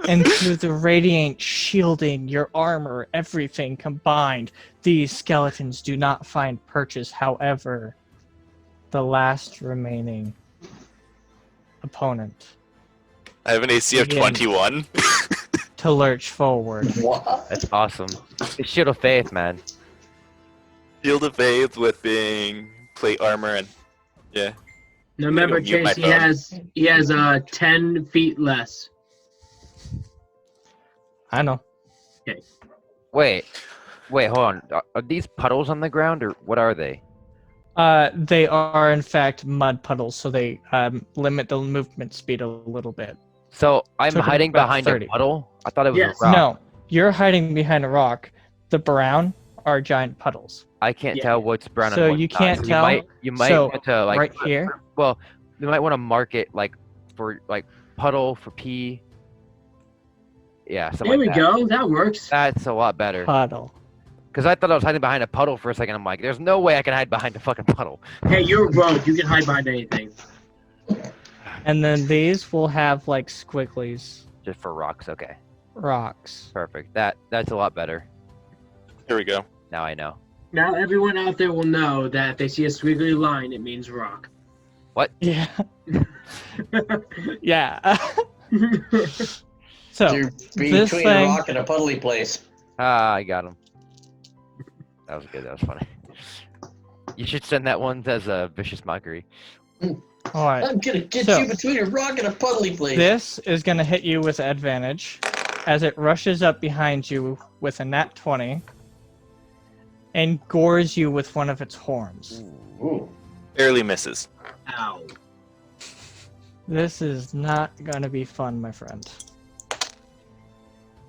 Into the radiant shielding, your armor, everything combined. These skeletons do not find purchase. However, the last remaining opponent I have an AC of Again. 21. to lurch forward. What? That's awesome. It's Shield of Faith, man. Shield of Faith with being plate armor and yeah. Now remember, Mute my Chase, phone. he has 10 feet less. I know. Wait, hold on. Are these puddles on the ground, or what are they? They are in fact mud puddles, so they limit the movement speed a little bit. So I'm Took hiding about behind 30. a puddle? I thought it was Yes. a rock. No, you're hiding behind a rock. The brown are giant puddles. I can't Yeah. tell what's brown So and what's you not. can't tell? You might So, want to right here? Well, you might want to mark it like for like puddle for P. Yeah, something There we like that. go. That works. That's a lot better. Puddle. Because I thought I was hiding behind a puddle for a second. I'm like, there's no way I can hide behind a fucking puddle. Hey, you're a rogue. You can hide behind anything. And then these will have like squigglies, Just for rocks. Okay, rocks. perfect. That's a lot better. Here we go. Now I know. Now everyone out there will know that if they see a squiggly line, it means rock. Yeah. Yeah. So You're this between thing- a rock and a puddly place. Ah, I got him. That was good. That was funny. You should send that one as a vicious mockery. all right. I'm gonna get So- you between a rock and a puddly place. This is going to hit you with advantage as it rushes up behind you with a nat 20 and gores you with one of its horns. Ooh. Barely misses. Ow. This is not going to be fun, my friend.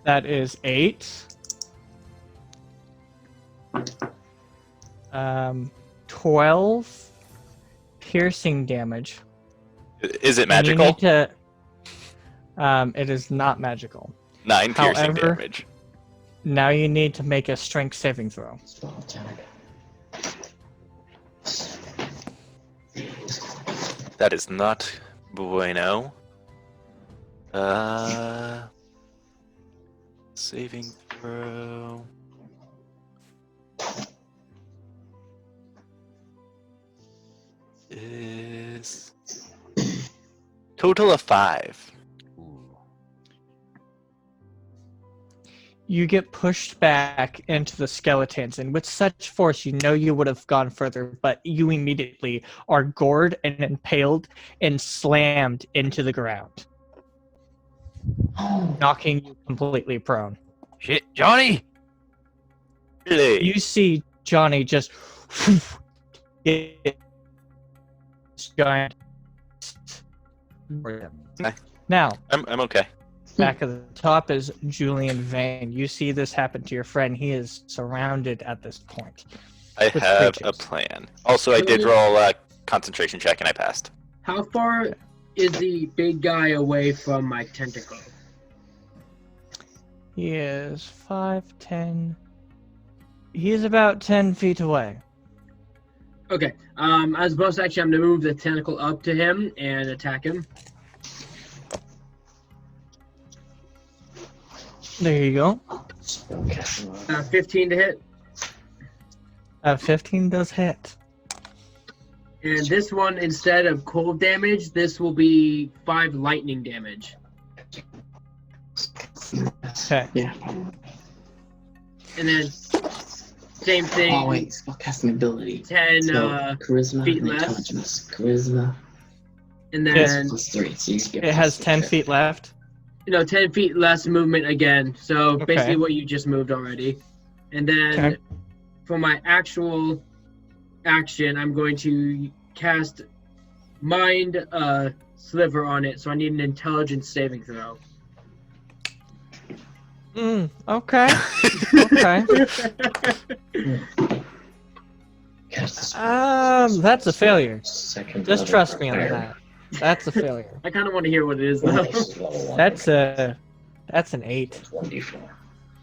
That is 8. 12 piercing damage. Is it And you magical? need to. It is not magical. 9 piercing However- damage. Now you need to make a strength saving throw. Spell attack. That is not bueno. Saving throw. Is total of 5. Ooh. You get pushed back into the skeletons, and with such force, you know you would have gone further, but you immediately are gored and impaled and slammed into the ground, knocking you completely prone. Shit, Johnny! Really? You see Johnny just get giant. Now, I'm okay. back at the top is Julian Vane. You see this happen to your friend. He is surrounded at this point. I With have a creatures. plan. Also, I did roll a concentration check and I passed. How far is the big guy away from my tentacle? He is 5, 10. He is about 10 feet away. Okay. As bonus action, I'm gonna move the tentacle up to him and attack him. There you go. 15 to hit. 15 does hit. And this one, instead of cold damage, this will be 5 lightning damage. Okay. Yeah. And then same thing. Oh wait, spellcasting ability. 10 So, charisma feet and left. intelligence. Charisma and Yes. then plus 3. So you get It has plus 10 6. feet left. 10 feet less movement again. So Okay. basically what you just moved already. And then Okay. for my actual action, I'm going to cast Mind Sliver on it. So I need an intelligence saving throw. Okay. Okay. Cast the That's a failure. second Just level trust me on fire. that. That's a failure. I kind of want to hear what it is, though. This is level 1. That's an 8. 1d4.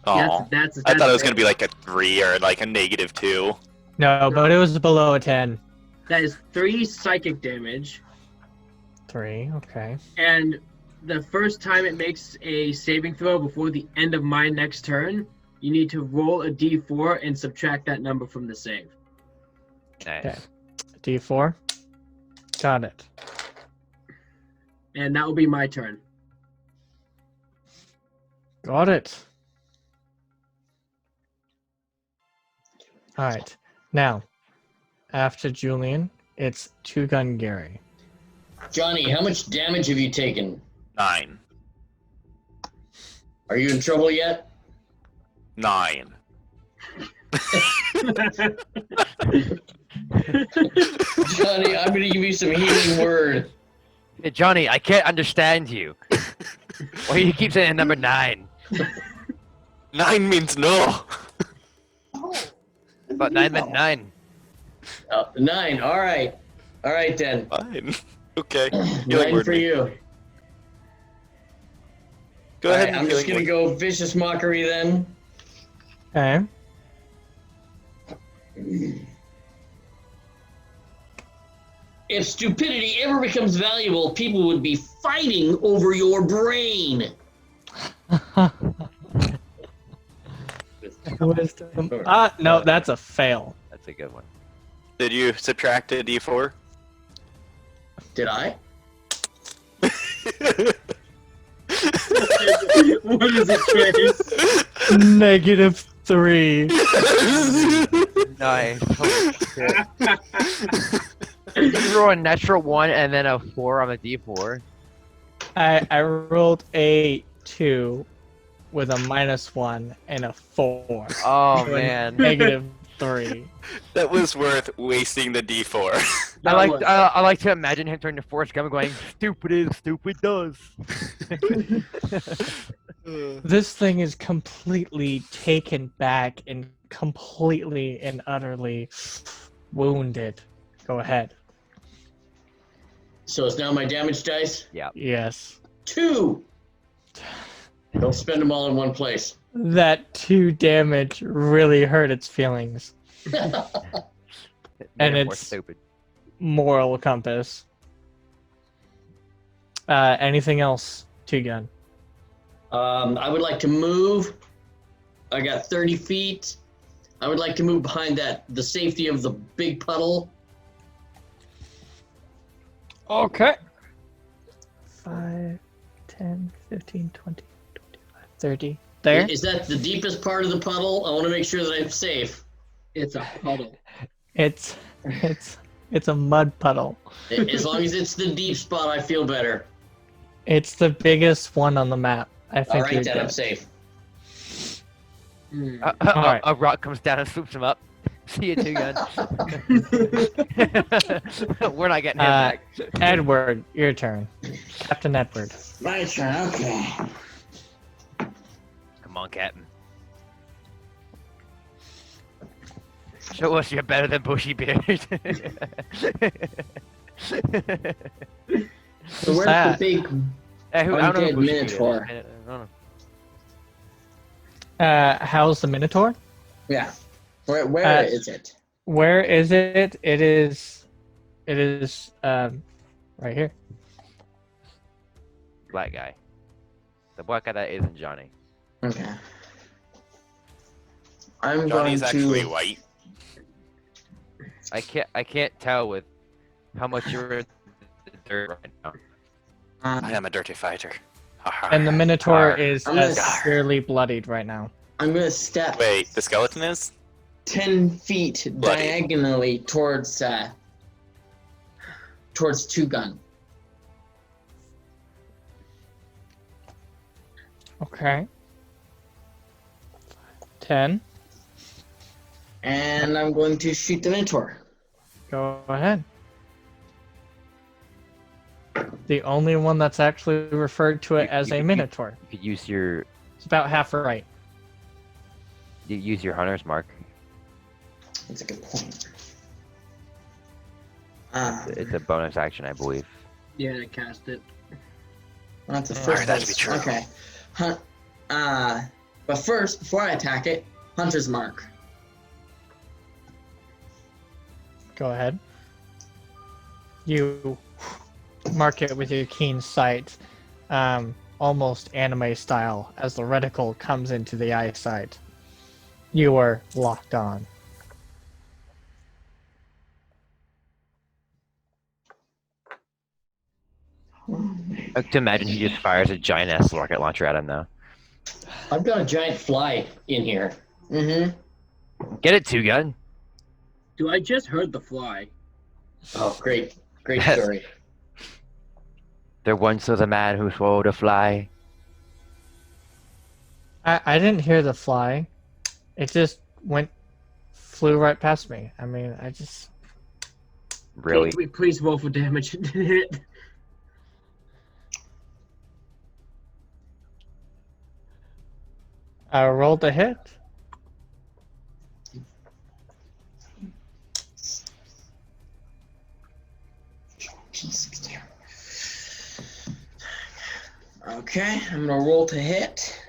Oh, That's I thought it was gonna be like a 3 or like a -2. No, but it was below a 10. That is 3 psychic damage. 3, okay. And the first time it makes a saving throw before the end of my next turn, you need to roll a d4 and subtract that number from the save. Nice. Okay. D4. Got it. And that will be my turn. Got it. Alright. Now, after Julian, it's Two Gun Gary. Johnny, how much damage have you taken? 9. Are you in trouble yet? 9. Johnny, I'm gonna give you some healing word. Hey, Johnny, I can't understand you. Why do you keep saying number 9? 9 means no. But 9 meant 9. 9. All right. All right then. Fine. Okay. Healing 9 word for me. you. Go All ahead right, and I'm just healing gonna word. go vicious mockery then. Okay. If stupidity ever becomes valuable, people would be fighting over your brain. Wisdom. No, that's a fail. That's a good one. Did you subtract a D4? Did I? What is it, Chase? -3. Nice. Holy shit. Did you roll a natural 1 and then a 4 on the D4? I rolled a 2 with a -1 and a 4. Oh, So a man. -3. That was worth wasting the D4. I like to imagine him turning to Forrest Gump and going, stupid is, stupid does. This thing is completely taken back and completely and utterly wounded. Go ahead. So it's now my damage dice. Yes. 2. Don't spend them all in one place. That 2 damage really hurt its feelings. And They're more it's stupid. moral compass. Anything else, Two-Gun? I would like to move. I got 30 feet. I would like to move behind the safety of the big puddle. Okay. 5, 10, 15, 20, 25, 30. There? Is that the deepest part of the puddle? I want to make sure that I'm safe. It's a puddle. It's a mud puddle. As long as it's the deep spot, I feel better. It's the biggest one on the map. I All think right, you're then good. I'm safe. Alright. A rock comes down and swoops him up. See you, Two-Gun. We're not getting him back. Edward, your turn. Captain Edward. My turn, okay. Come on, Captain. Show us you're better than Bushy Beard. So where's that? the big I don't know who undead Bushy Beard is. minotaur? I don't know. How's the Minotaur? Yeah. Where is it? Where is it? It is right here. Black guy. The black guy that isn't Johnny. Okay. I'm Johnny's going actually to white. I can't tell with how much you're in the dirt right now. I am a dirty fighter. And the Minotaur Arr. is I'm gonna- severely bloodied right now. I'm gonna step Wait, the skeleton is? 10 feet Bloody. diagonally towards Two-Gun. Okay. 10. And I'm going to shoot the Minotaur. Go ahead. The only one that's actually referred to it as a Minotaur. You could use your It's about half right. hunter's mark. That's a good point. It's a bonus action, I believe. Yeah, I cast it. That's the Alright, first. that to be true. Okay. But first, before I attack it, Hunter's Mark. Go ahead. You mark it with your keen sight, almost anime style, as the reticle comes into the eyesight. You are locked on. I like to imagine he just fires a giant ass rocket launcher at him though. I've got a giant fly in here. Mm-hmm. Get it, Two-Gun. Do I just heard the fly? Oh, great Yes. story. There once was a man who swallowed a fly. I didn't hear the fly. It just flew right past me. I mean, I just... Really? Please roll for damage. I rolled a hit. Okay, I'm gonna roll to hit.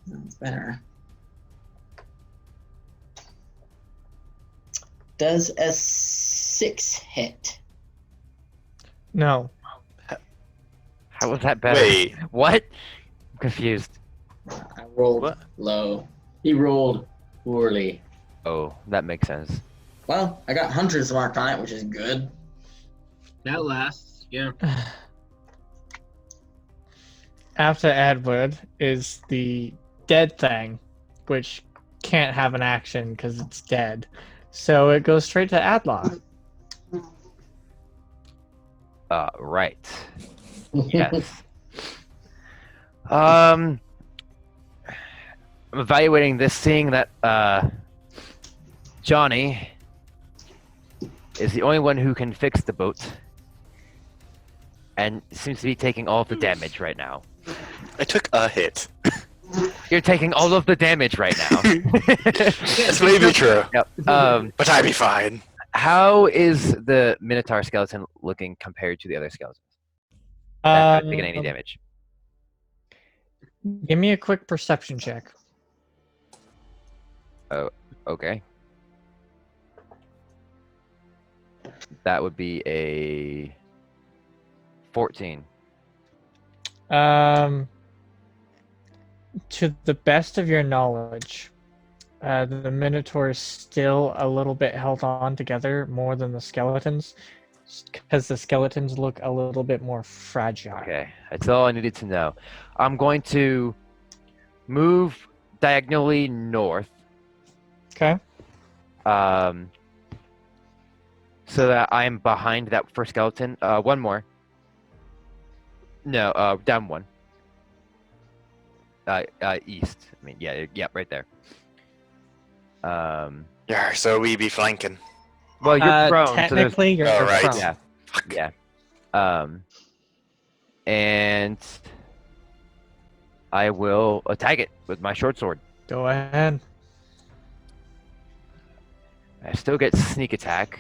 That's better. Does a 6 hit? No. How was that better? Wait. What? I'm confused. I rolled What? low. He rolled poorly. Oh, that makes sense. Well, I got Hunter's Mark on it, which is good. That lasts, yeah. After Edward is the dead thing, which can't have an action because it's dead. So it goes straight to Adlaw. Right. Yes. I'm evaluating this, seeing that Johnny is the only one who can fix the boat. and seems to be taking all of the damage right now. I took a hit. You're taking all of the damage right now. This may be true, Yep. but I be fine. How is the Minotaur skeleton looking compared to the other skeletons that aren't taking any damage? Give me a quick perception check. Okay. That would be a 14. To the best of your knowledge, the Minotaur is still a little bit held on together more than the skeletons, because the skeletons look a little bit more fragile. Okay, that's all I needed to know. I'm going to move diagonally north, Okay. so that I'm behind that first skeleton. One more. No, down one. East. I mean, yeah, right there. Yeah, so we be flanking. Well, you're prone. Technically, you're Oh, right. prone. Yeah. Fuck. Yeah. And I will attack it with my short sword. Go ahead. I still get sneak attack.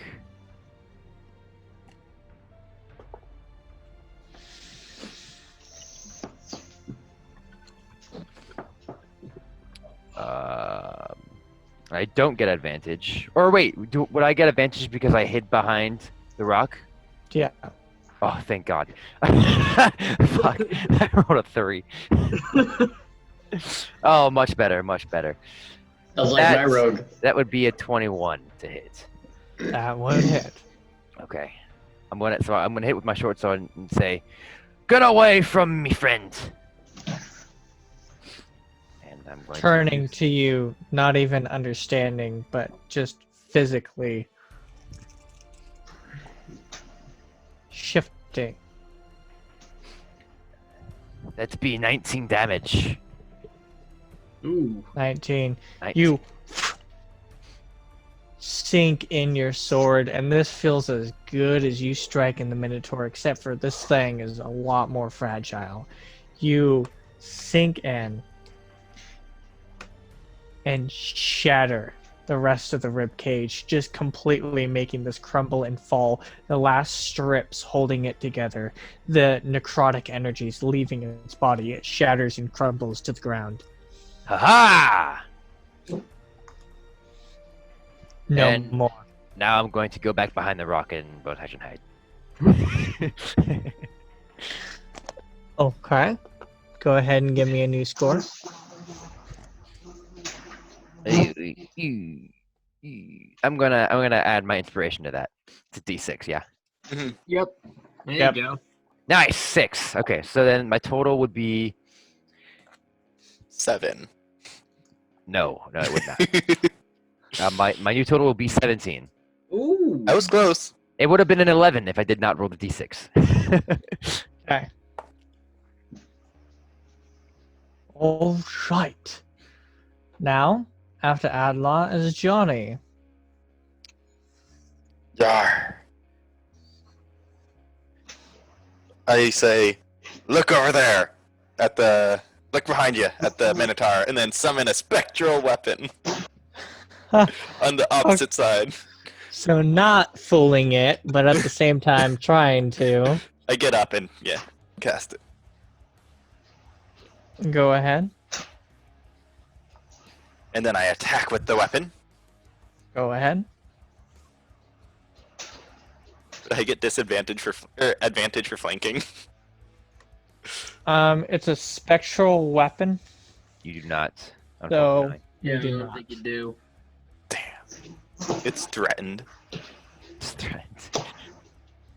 I don't get advantage. Or wait, would I get advantage because I hid behind the rock? Yeah. Oh, thank God. Fuck. I rolled a 3. Oh, much better, much better. Sounds like my rogue. That would be a 21 to hit. That would hit. Okay. I'm gonna hit with my short sword and say, "Get away from me, friend." And I'm going Turning to you, not even understanding, but just physically shifting. That'd be 19 damage. Ooh. 19. 19. You sink in your sword, and this feels as good as you striking the Minotaur, except for this thing is a lot more fragile. You sink in and shatter the rest of the rib cage, just completely making this crumble and fall. The last strips holding it together, the necrotic energies leaving its body, it shatters and crumbles to the ground. Ha-ha! No And- more. Now I'm going to go back behind the rock and bow-touch and hide. Okay. Go ahead and give me a new score. I'm gonna add my inspiration to that. It's a D6, yeah. Yep. There Yep. you go. Nice, 6. Okay, so then my total would be 7. no, it would not. My new total will be 17. Ooh. That was close. It would have been an 11 if I did not roll the D6. Okay. All right. Now, after Adla is Johnny. Yar. I say, look over there look behind you at the Minotaur, and then summon a spectral weapon on the opposite side. So not fooling it, but at the same time trying to. I get up and, cast it. Go ahead. And then I attack with the weapon. Go ahead. I get advantage for flanking. It's a spectral weapon. You do not. So Unfortunately. Yeah, I do don't not. think you do. Damn. It's threatened.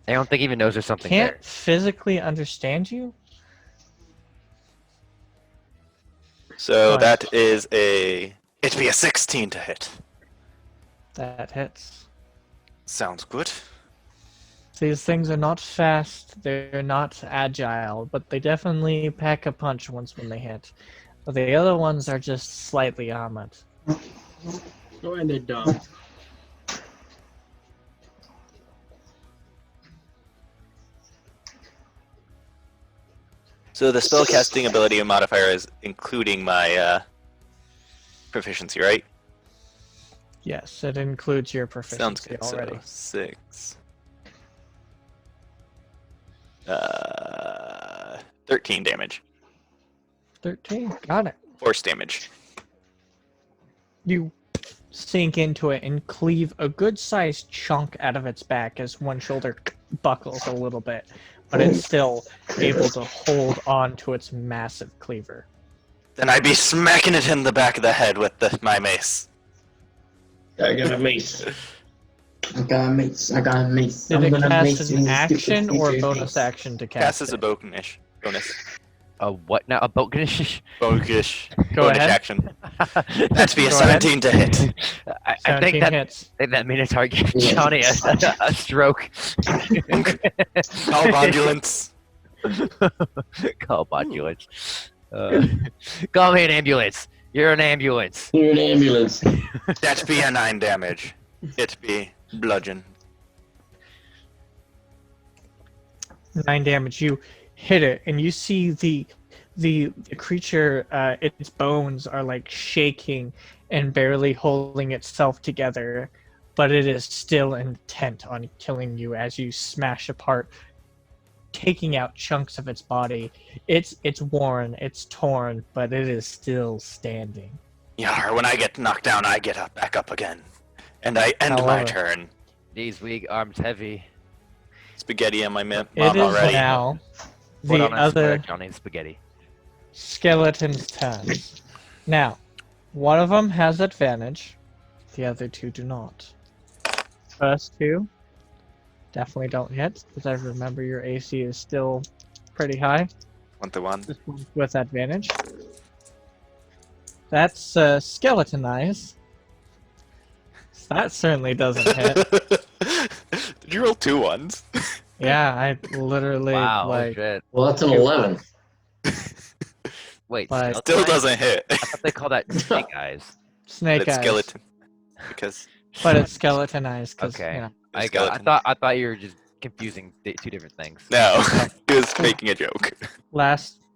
I don't think he even knows there's something Can't there. physically understand you. So Right. that is it'd be a 16 to hit. That hits. Sounds good. These things are not fast, they're not agile, but they definitely pack a punch once when they hit. But the other ones are just slightly armored. Oh, and they're dumb. So the spellcasting ability modifier is including my proficiency, right? Yes, it includes your Sounds proficiency good. already. So 6. 13 damage. 13. Got it. Force damage. You sink into it and cleave a good-sized chunk out of its back as one shoulder buckles a little bit, but it's still able to hold on to its massive cleaver. Then I'd be smacking it in the back of the head with my mace. I got a mace. I got a mace. I got a mace. Did it gonna mace cast you, an you stupid action or creature. bonus action to Cast cast as a it? bonus. A what now? A boganish? Bonus. Go bonus ahead. action. That's be a Go ahead. 17 to hit. I 17 think that hits. that Minotaur gave Yeah. Johnny a stroke. Call ambulance. Call ambulance. Call me an ambulance. You're an ambulance. You're an ambulance. That be a 9 damage. It be bludgeon. 9 damage. You hit it, and you see the creature. Its bones are like shaking and barely holding itself together, but it is still intent on killing you as you smash apart, taking out chunks of its body. It's worn, it's torn, but it is still standing. Yar, when I get knocked down, I get up, back up again. And I end my However, turn. These weak arms heavy. Spaghetti on my mom It is already. now Put the on a square, other Johnny spaghetti. skeleton's turns. Now, one of them has advantage, the other two do not. First two definitely don't hit, because I remember your AC is still pretty high. 1-1. This one's with advantage. That's skeleton eyes. That certainly doesn't hit. Did you roll 2 1s? Yeah, I literally Wow, like shit. Well, that's an 11. Wait, But- skeleton Still eyes? doesn't hit. I thought they call that snake eyes. But snake it's eyes. skeleton. Because But it's skeleton eyes, because Okay. you know. it's I skeleton. thought you were just confusing two different things. No, he was making a joke.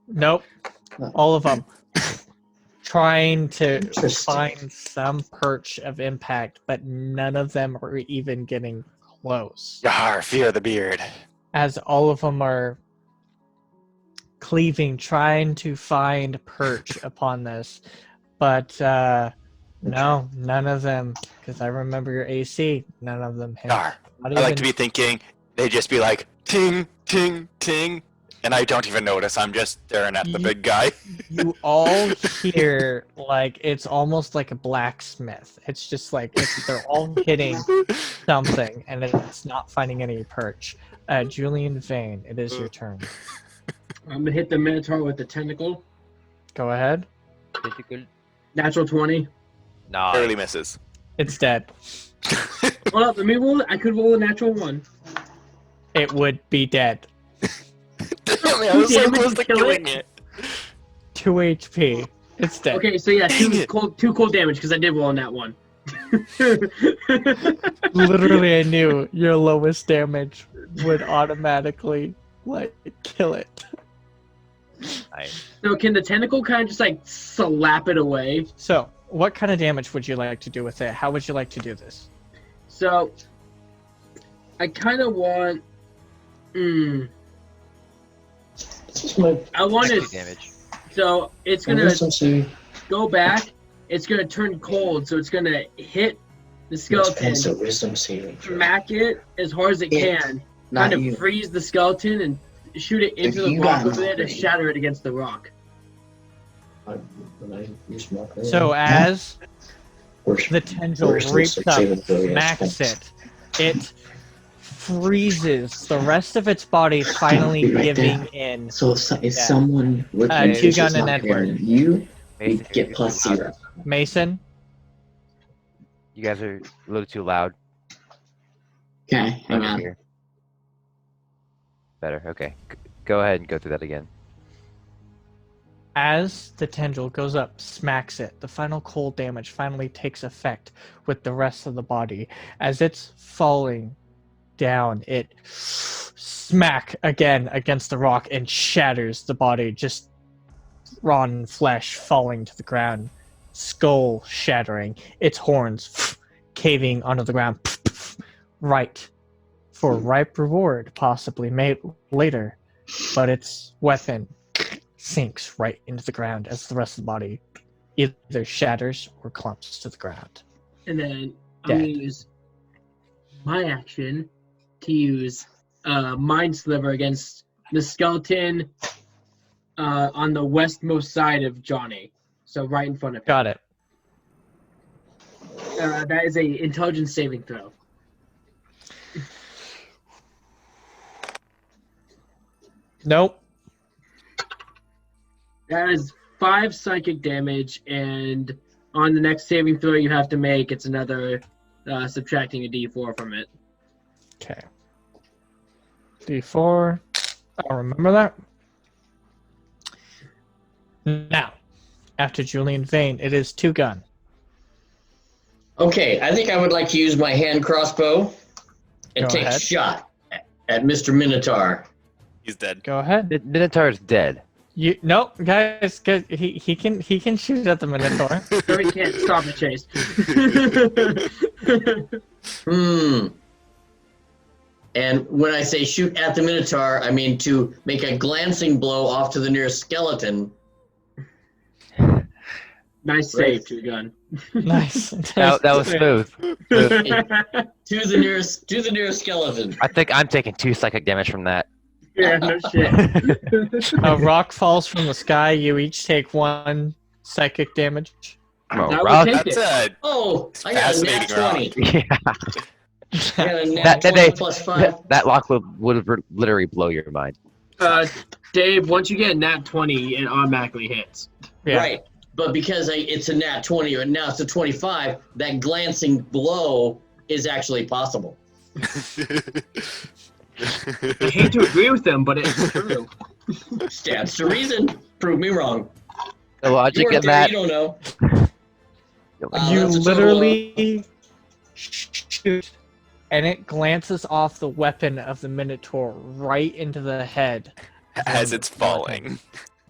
Nope. All of them. Trying to Interesting. find some perch of impact, but none of them are even getting close. Yar, fear the beard. As all of them are cleaving, trying to find perch upon this. But no, none of them, because I remember your AC, none of them hit. Yar. Not I like even- to be thinking they just be like ting, ting, ting, and I don't even notice. I'm just staring at the big guy. You all hear like it's almost like a blacksmith. It's just like they're all hitting something, and it's not finding any perch. Julian Vane, it is your turn. I'm gonna hit the Minotaur with the tentacle. Go ahead. Tentacle? Natural 20. No. Barely misses. It's dead. Hold up, let me roll it. I could roll a natural 1. It would be dead. Damn it, I was so Damage close to to kill killing it. 2 HP. It's dead. Okay, so yeah, Dang two it. cold damage because I did roll on that one. Literally, I knew your lowest damage would automatically like kill it. Nice. So can the tentacle kind of just like slap it away? So, what kind of damage would you like to do with it? How would you like to do this? So I kind of want. I want Extra to. damage. So it's gonna go back. It's gonna turn cold, so it's gonna hit the skeleton, Wisdom saving throw. smack it as hard as it can, Not kind of you. freeze the skeleton and shoot it into If the you rock got over there to nothing. shatter it against the rock. So, as Worship- the tendril worship reaps up, saving throw, yes, smacks thanks. it freezes the rest of its body, finally Be right giving there. in. So if Yeah. someone with Two advantage gun is and not Edward. hitting you, Mason, you get you're plus too loud. 0. Mason, You guys are a little too loud. Okay, hang Over on. here. Better. Okay. Go ahead and go through that again. as the tendril goes up, smacks it, the final cold damage finally takes effect with the rest of the body. As it's falling down, it smack again against the rock and shatters the body, just rotten flesh falling to the ground, skull shattering, its horns caving onto the ground, right for ripe reward, possibly made later, but its weapon sinks right into the ground as the rest of the body either shatters or clumps to the ground. And then I'm Dead. going to use my action to use Mind Sliver against the skeleton on the westmost side of Johnny. So right in front of him. Got it. That is a intelligence saving throw. Nope. That is 5 psychic damage, and on the next saving throw you have to make, it's another subtracting a d4 from it. Okay. D4. I'll remember that. Now, after Julian Vane, it is two gun. Okay, I think I would like to use my hand crossbow and Go take a ahead. shot at Mr. Minotaur. He's dead. Go ahead. The Minotaur's dead. You nope, guys. He can shoot at the Minotaur. So he can't stop the chase. And when I say shoot at the Minotaur, I mean to make a glancing blow off to the nearest skeleton. Nice save, Two Gun. Nice. That was smooth. To the nearest skeleton. I think I'm taking 2 psychic damage from that. Yeah, no shit. A rock falls from the sky. You each take 1 psychic damage. Oh, That would rock. take That's it. Oh, I got a nat Fascinating 20. Yeah. I got a nat 20 plus 5. That lock would literally blow your mind. Dave, once you get nat 20, it automatically hits. Yeah. Right. But because it's a nat 20 and now it's a 25, that glancing blow is actually possible. I hate to agree with them, but it's true. Stands to reason. Prove me wrong. The You logic weren't in there, that. you don't know. You That's a total of- literally shoot, and it glances off the weapon of the Minotaur right into the head. As it's falling.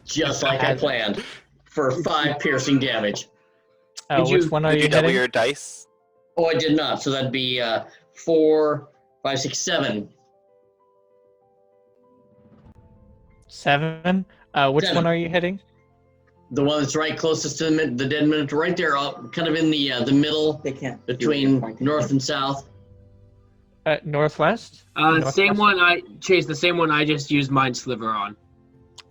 Just like I planned. For 5 piercing damage. Which one are Did you you double hitting? your dice? Oh, I did not. So that'd be 4, 5, 6, 7. 7. Which 7. one are you hitting? The one that's right closest to the dead Minotaur, right there, kind of in the middle They can't. between north and south. Northwest? Same one Chase, the same one I just used Mind Sliver on.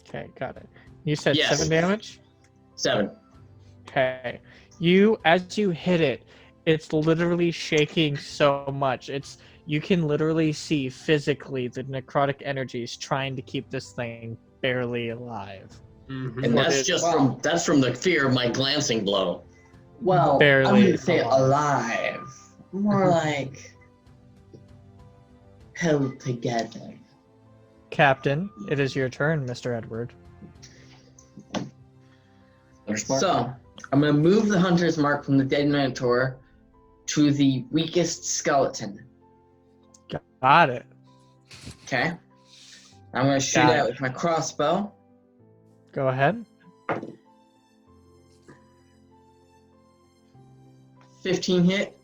Okay, got it. You said Yes. 7 damage? 7. Okay. As you hit it, it's literally shaking so much. You can literally see physically the necrotic energies trying to keep this thing barely alive. Mm-hmm. And that's just from the fear of my glancing blow. Well, Barely I'm gonna say alive. alive. More like held together. Captain, it is your turn, Mr. Edward. So, I'm gonna move the hunter's mark from the dead Minotaur to the weakest skeleton. Got it. Okay? I'm gonna shoot Got at it. it with my crossbow. Go ahead. 15 hit.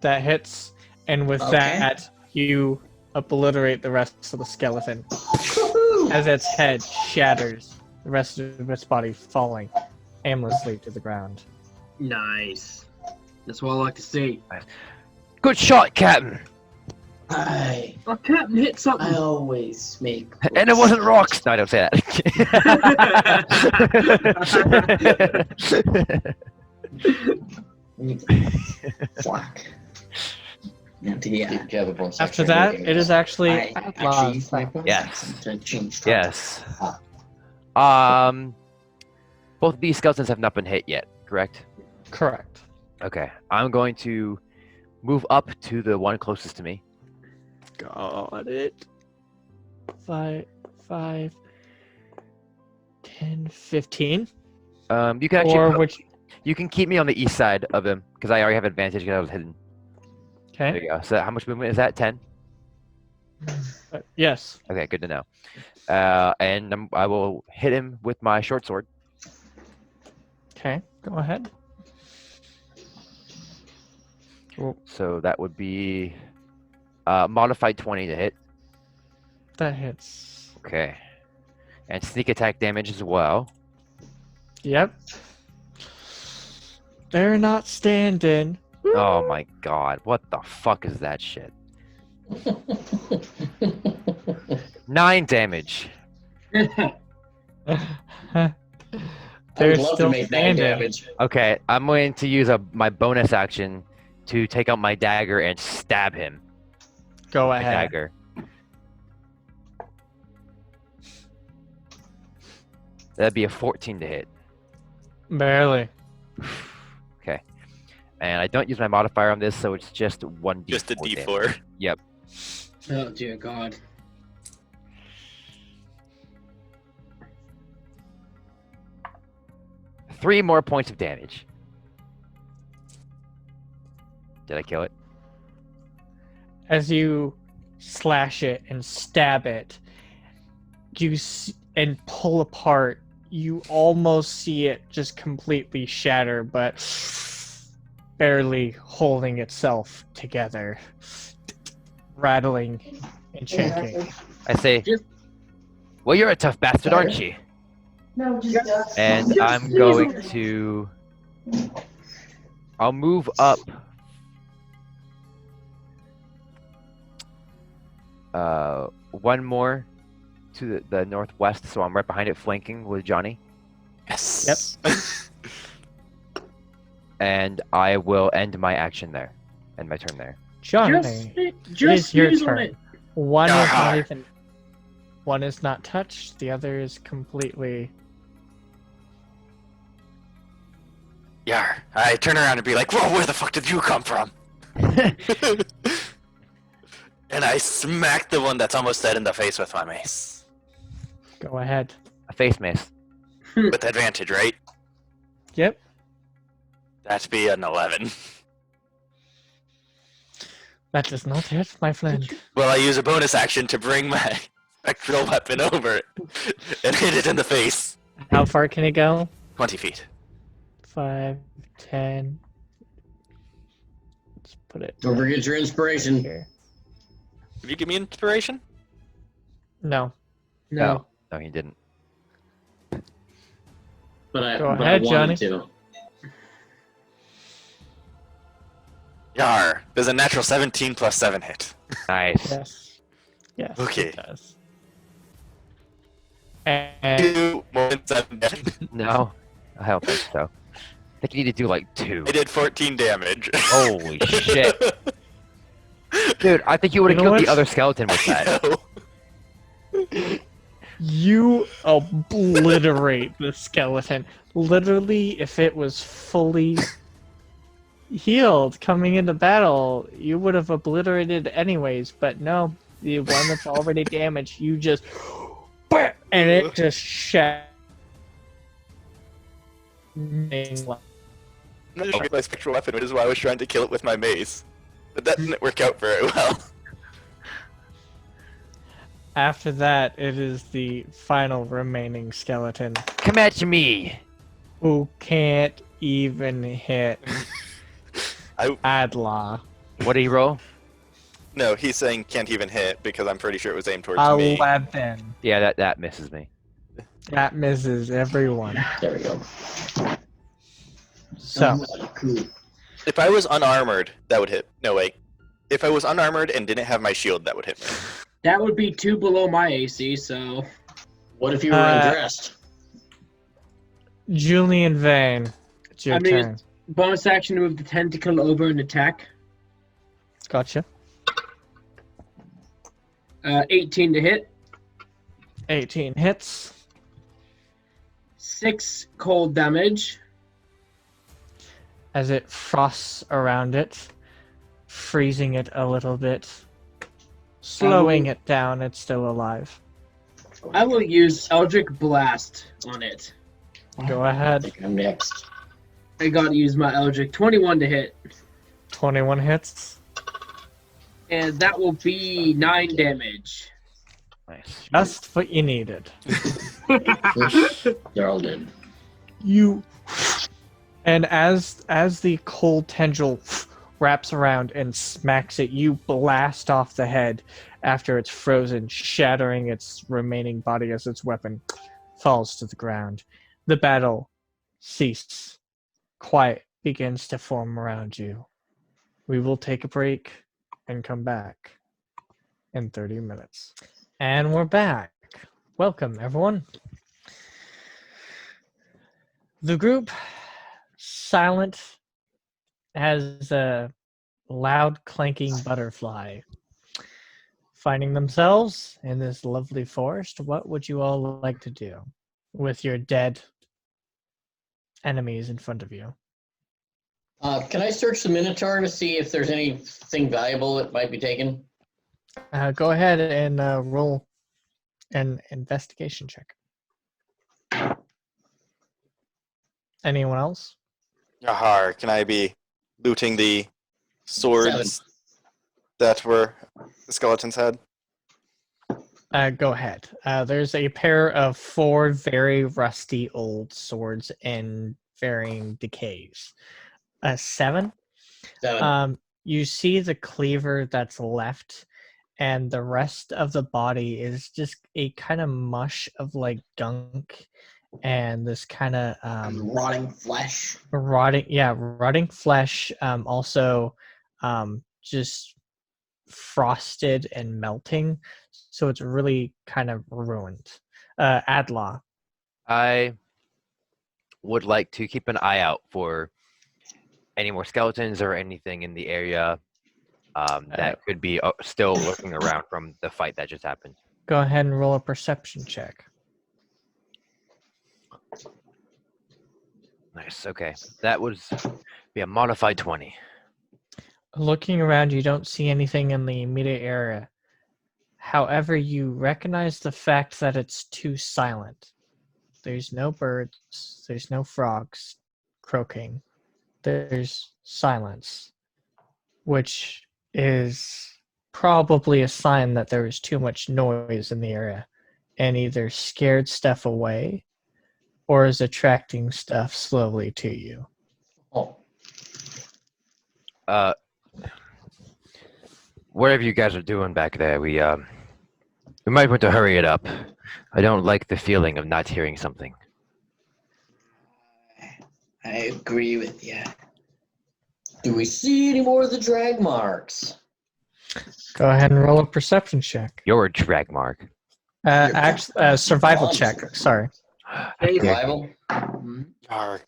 That hits, and with Okay. that, you obliterate the rest of the skeleton Woohoo! as its head shatters, the rest of its body falling aimlessly to the ground. Nice. That's what I like to see. Good shot, Captain. I Oh, Captain hit something. I always make. And it wasn't rocks. No, I don't say that. Flack. And yeah. After that, it is actually I actually use my bonus Yes. action to change. Yes. Ah. Both of these skeletons have not been hit yet, correct? correct. Okay. I'm going to move up to the one closest to me. Got it. 5, 10, 15. You can actually Or which? you can keep me on the east side of him because I already have advantage because I was hidden. There Okay. you go. So how much movement is that? 10? Yes. Okay, good to know. And I will hit him with my short sword. Okay, go ahead. Well, So that would be modified 20 to hit. that hits. Okay. And sneak attack damage as well. Yep. They're not standing. Oh my god, what the fuck is that shit? 9 damage. They're I would love to still make 9 standing. damage. Okay, I'm going to use my bonus action to take out my dagger and stab him. Go My ahead. dagger. That'd be a 14 to hit. Barely. Okay. And I don't use my modifier on this, so it's just 1d4. Just a damage. D4. Yep. Oh dear God. Three more points of damage. Did I kill it? As you slash it and stab it, and pull apart, you almost see it just completely shatter, but barely holding itself together, rattling and shaking. I say, well, you're a tough bastard, aren't you? No, just And I'm going to... I'll move up. One more to the northwest, so I'm right behind it, flanking with Johnny. Yes. Yep. And I will end my action there. End my turn there. Johnny, Just is your sneeze on turn. it. One is not Yarr. even. One is not touched. The other is completely. Yeah. I turn around and be like, whoa, where the fuck did you come from? And I smack the one that's almost dead in the face with my mace. Go ahead. A face mace. With advantage, right? Yep. That'd be an 11. That does not hit, my friend. Well, I use a bonus action to bring my spectral weapon over it and hit it in the face. How far can it go? 20 feet. 5, 10. Let's put it Don't forget your inspiration. here. Did you give me inspiration? No. No. No, he didn't. But I, Go but ahead, I wanted to. Yar. There's a natural 17 plus 7 hit. Nice. Yes. Yes. Okay. It does. And 2 more than 7 dead. No, I don't think so. I think you need to do like 2. I did 14 damage. Holy shit. Dude, I think you would have You know killed the what? other skeleton with that. No. you obliterate the skeleton. Literally, if it was fully healed coming into battle, you would have obliterated anyways. But no, the one that's already damaged, you just and it just shat. I'm not sure my spectral weapon, which is why I was trying to kill it with my mace. But that didn't work out very well. After that, it is the final remaining skeleton Come at me. who can't even hit I Adla. What did he roll? No, he's saying can't even hit because I'm pretty sure it was aimed towards me. 11. Yeah, that misses me. That misses everyone. There we go. So, Cool. If I was unarmored, that would hit. No, wait. If I was unarmored and didn't have my shield, that would hit me. That would be 2 below my AC, so What if you were undressed? Julian Vane, it's your I mean, turn. bonus action to move the tentacle over and attack. Gotcha. 18 to hit. 18 hits. 6 cold damage. As it frosts around it, freezing it a little bit, slowing it down. It's still alive. I will use Eldritch Blast on it. Go I ahead. think I'm next. I gotta use my Eldritch. 21 to hit. 21 hits. And that will be 9 damage. Nice. Just what you needed. They're all dead. You and as the cold tendril wraps around and smacks it, you blast off the head after it's frozen, shattering its remaining body as its weapon falls to the ground. The battle ceases. Quiet begins to form around you. We will take a break and come back in 30 minutes. And we're back. Welcome, everyone. The group, silent as a loud clanking butterfly, finding themselves in this lovely forest. What would you all like to do with your dead enemies in front of you? Can I search the Minotaur to see if there's anything valuable that might be taken? Go ahead and roll an investigation check. Anyone else? Yahar, can I be looting the swords that were the skeletons had? Go ahead. There's a pair of 4 very rusty old swords in varying decays. 7. 7. You see the cleaver that's left, and the rest of the body is just a kind of mush of like gunk and this kind of Rotting flesh. rotting flesh. Also, just frosted and melting, so it's really kind of ruined. Adlaw. I would like to keep an eye out for any more skeletons or anything in the area that could be still lurking around from the fight that just happened. Go ahead and roll a perception check. Nice. Okay, that would be a modified 20. Looking around, you don't see anything in the immediate area. However, you recognize the fact that it's too silent. There's no birds, there's no frogs croaking. There's silence, which is probably a sign that there is too much noise in the area and either scared stuff away or is attracting stuff slowly to you. Oh, Whatever you guys are doing back there, we might want to hurry it up. I don't like the feeling of not hearing something. I agree with you. do we see any more of the drag marks? Go ahead and roll a perception check. You're a drag mark. Survival check. Sorry. Hey, Survival? Yahar.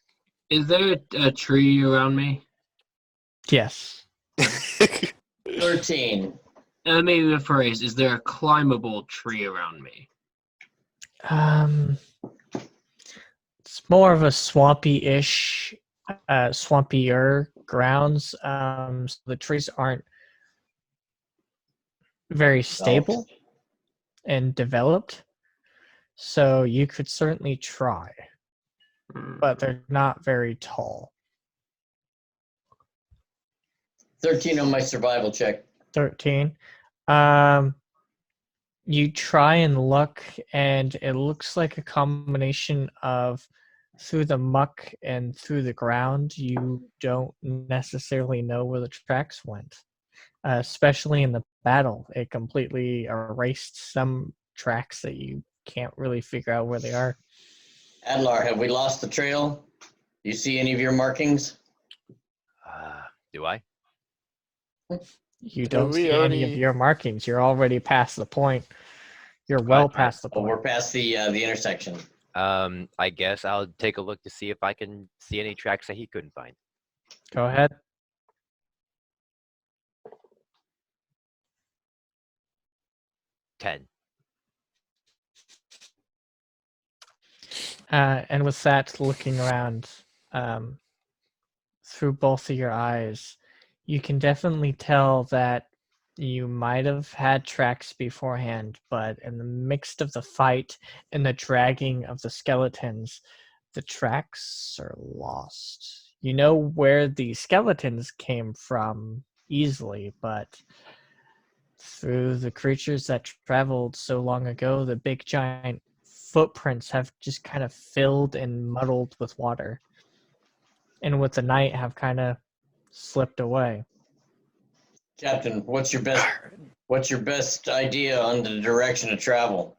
is there a tree around me? Yes. 13. Maybe rephrase, is there a climbable tree around me? It's more of a swampy-ish, swampier grounds. So the trees aren't very stable and developed. So you could certainly try, but they're not very tall. 13 on my survival check. 13. You try and look, and it looks like a combination of through the muck and through the ground. You don't necessarily know where the tracks went, especially in the battle. It completely erased some tracks that you can't really figure out where they are. Adlar, have we lost the trail? Do you see any of your markings? Do I? You don't we see any of already- your markings. You're already past the point. You're well Alright, past the Oh, point. we're past the intersection. I guess I'll take a look to see if I can see any tracks that he couldn't find. Go ahead. Ten. And with that, looking around through both of your eyes, you can definitely tell that you might have had tracks beforehand, but in the mix of the fight and the dragging of the skeletons, the tracks are lost. You know where the skeletons came from easily, but through the creatures that traveled so long ago, the big giant footprints have just kind of filled and muddled with water. And with the night have kind of slipped away. Captain, what's your best idea on the direction of travel?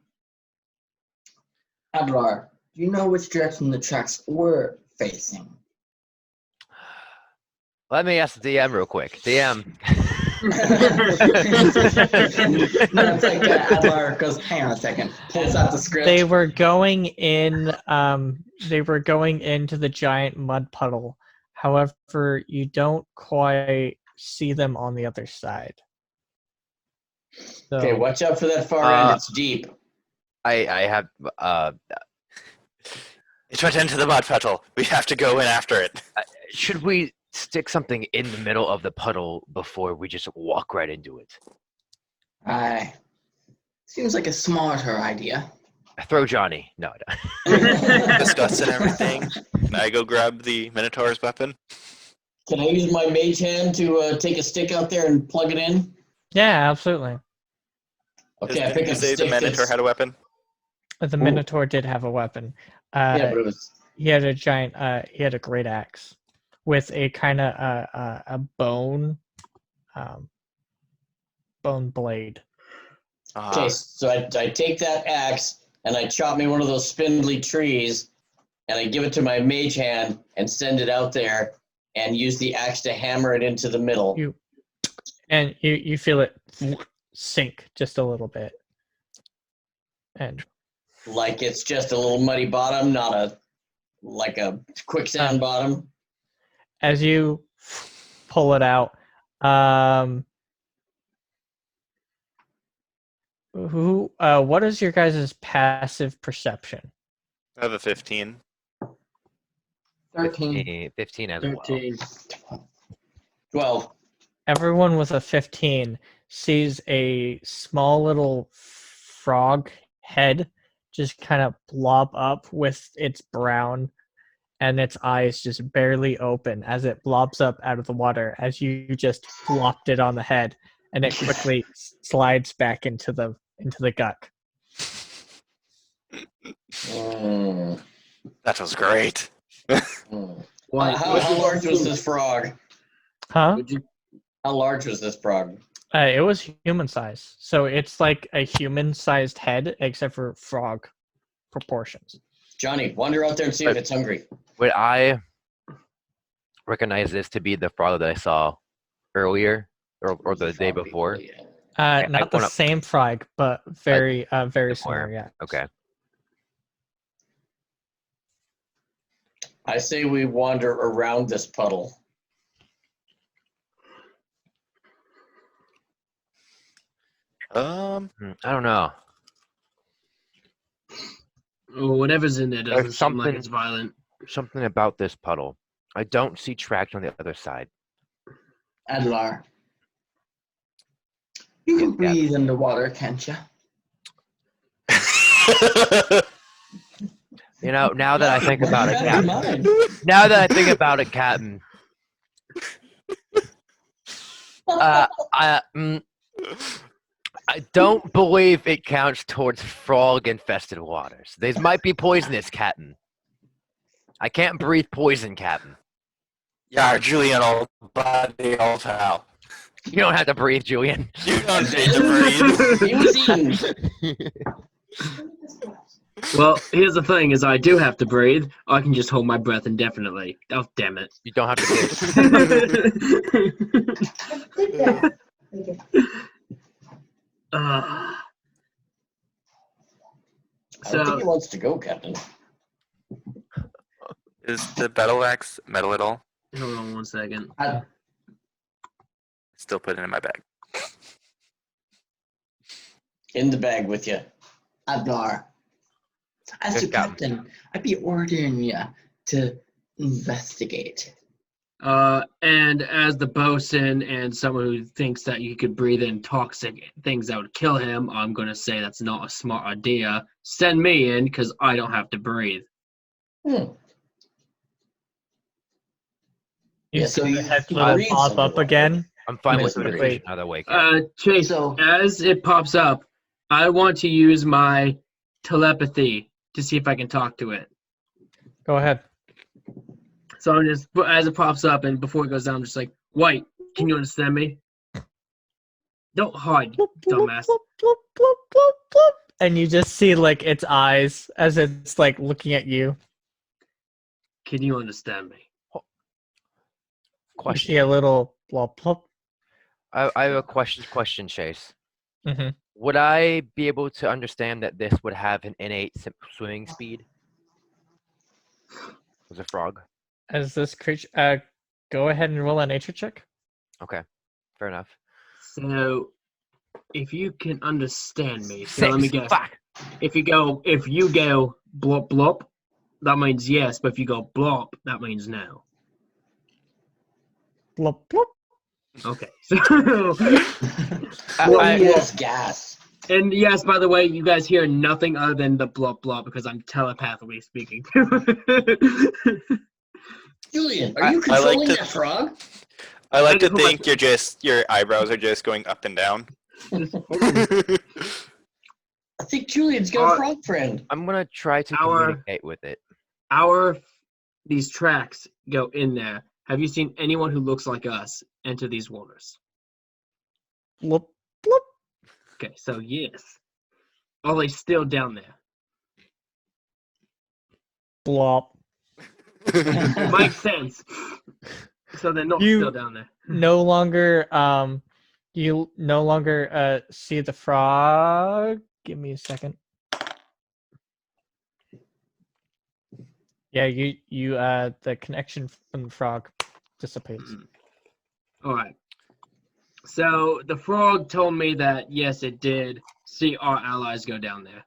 Adlar, do you know which direction the tracks were facing? Let me ask the DM real quick. DM. No, it's like Adlar goes, hang on a second, pulls out the script. They were going in. They were going into the giant mud puddle. However, you don't quite see them on the other side. So, Okay, watch out for that far end. It's deep. I have It went into the mud puddle. We have to go in after it. should we stick something in the middle of the puddle before we just walk right into it? Seems like a smarter idea. Throw Johnny. No. Discuss and everything. Can I go grab the Minotaur's weapon? Can I use my mage hand to take a stick out there and plug it in? yeah, absolutely. Okay, I Did pick you up a say stick. the Minotaur that's- had a weapon? The Minotaur did have a weapon. Yeah, but it was He had a giant. He had a great axe with a kind of a bone, bone blade. okay. So I take that axe and I chop me one of those spindly trees, and I give it to my mage hand and send it out there, and use the axe to hammer it into the middle. You feel it sink just a little bit, and Like it's just a little muddy bottom, not a quicksand bottom. as you pull it out, what is your guys' passive perception? I have a 15. 13. 15 as well. 13. 12. Everyone with a 15 sees a small little frog head just kind of blob up with its brown and its eyes just barely open as it blobs up out of the water as you just flopped it on the head, and it quickly slides back into the guck. Mm. That was great. Mm. Why? How large was this frog? Huh? Would you? How large was this frog? It was human size, so it's like a human-sized head except for frog proportions. Johnny, wander out there and see if it's hungry. Would I recognize this to be the frog that I saw earlier or the day before? I Not the wanna- same frog, but very similar. similar. Yeah. Okay. I say we wander around this puddle. I don't know. Oh, whatever's in there doesn't There's seem like something- it's violent. Something about this puddle. I don't see tracks on the other side. Adlar, you can Yeah. breathe underwater, can't you? You know, now that I think about it, Never Captain. mind. Now that I think about it, Captain. I don't believe it counts towards frog-infested waters. These might be poisonous, Captain. I can't breathe poison, Captain. Yeah, Julian, old buddy, old pal. You don't have to breathe, Julian. You don't need to breathe. He was eaten. Well, here's the thing: is I do have to breathe. I can just hold my breath indefinitely. Oh, damn it! You don't have to breathe. I don't think So he wants to go, Captain. Is the battle axe metal at all? hold on one second. Still put it in my bag. In the bag with you. Adlar, as Good your job. captain, I'd be ordering you to investigate. And as the bosun and someone who thinks that you could breathe in toxic things that would kill him, I'm gonna say that's not a smart idea. Send me in because I don't have to breathe. Hmm. You Yeah, see so the you head have to little breathe pop up somewhere. again I'm fine with Miss the Marie. decision either way. Kat. Chase, So- as it pops up, I want to use my telepathy to see if I can talk to it. Go ahead. So I'm just, as it pops up and before it goes down, I'm just like, White, can you understand me? Don't hide, dumbass. And you just see like its eyes as it's like looking at you. Can you understand me? You Question. see a little blop blop. I have a question, Chase. Mm-hmm. Would I be able to understand that this would have an innate swimming speed? Was a frog? As this creature, go ahead and roll a nature check. Okay, fair enough. So, if you can understand me, so let me 6. guess. Fuck. If you go blop blop, that means yes. But if you go blop, that means no. Blop blop. Okay. So, I- yes, gas. and yes, by the way, you guys hear nothing other than the blop blop because I'm telepathically speaking. Julian, are I you like controlling to- that frog? I like to just put my- think your eyebrows are just going up and down. I think Julian's got a frog friend. I'm gonna try to Our- communicate with it. These tracks go in there. Have you seen anyone who looks like us enter these waters? Blop blop. Okay, so yes. Are they still down there? Blop. Makes sense. So they're not You- still down there. No longer you no longer see the frog. Give me a second. Yeah, you the connection from the frog dissipates. All right. So the frog told me that yes, it did see our allies go down there.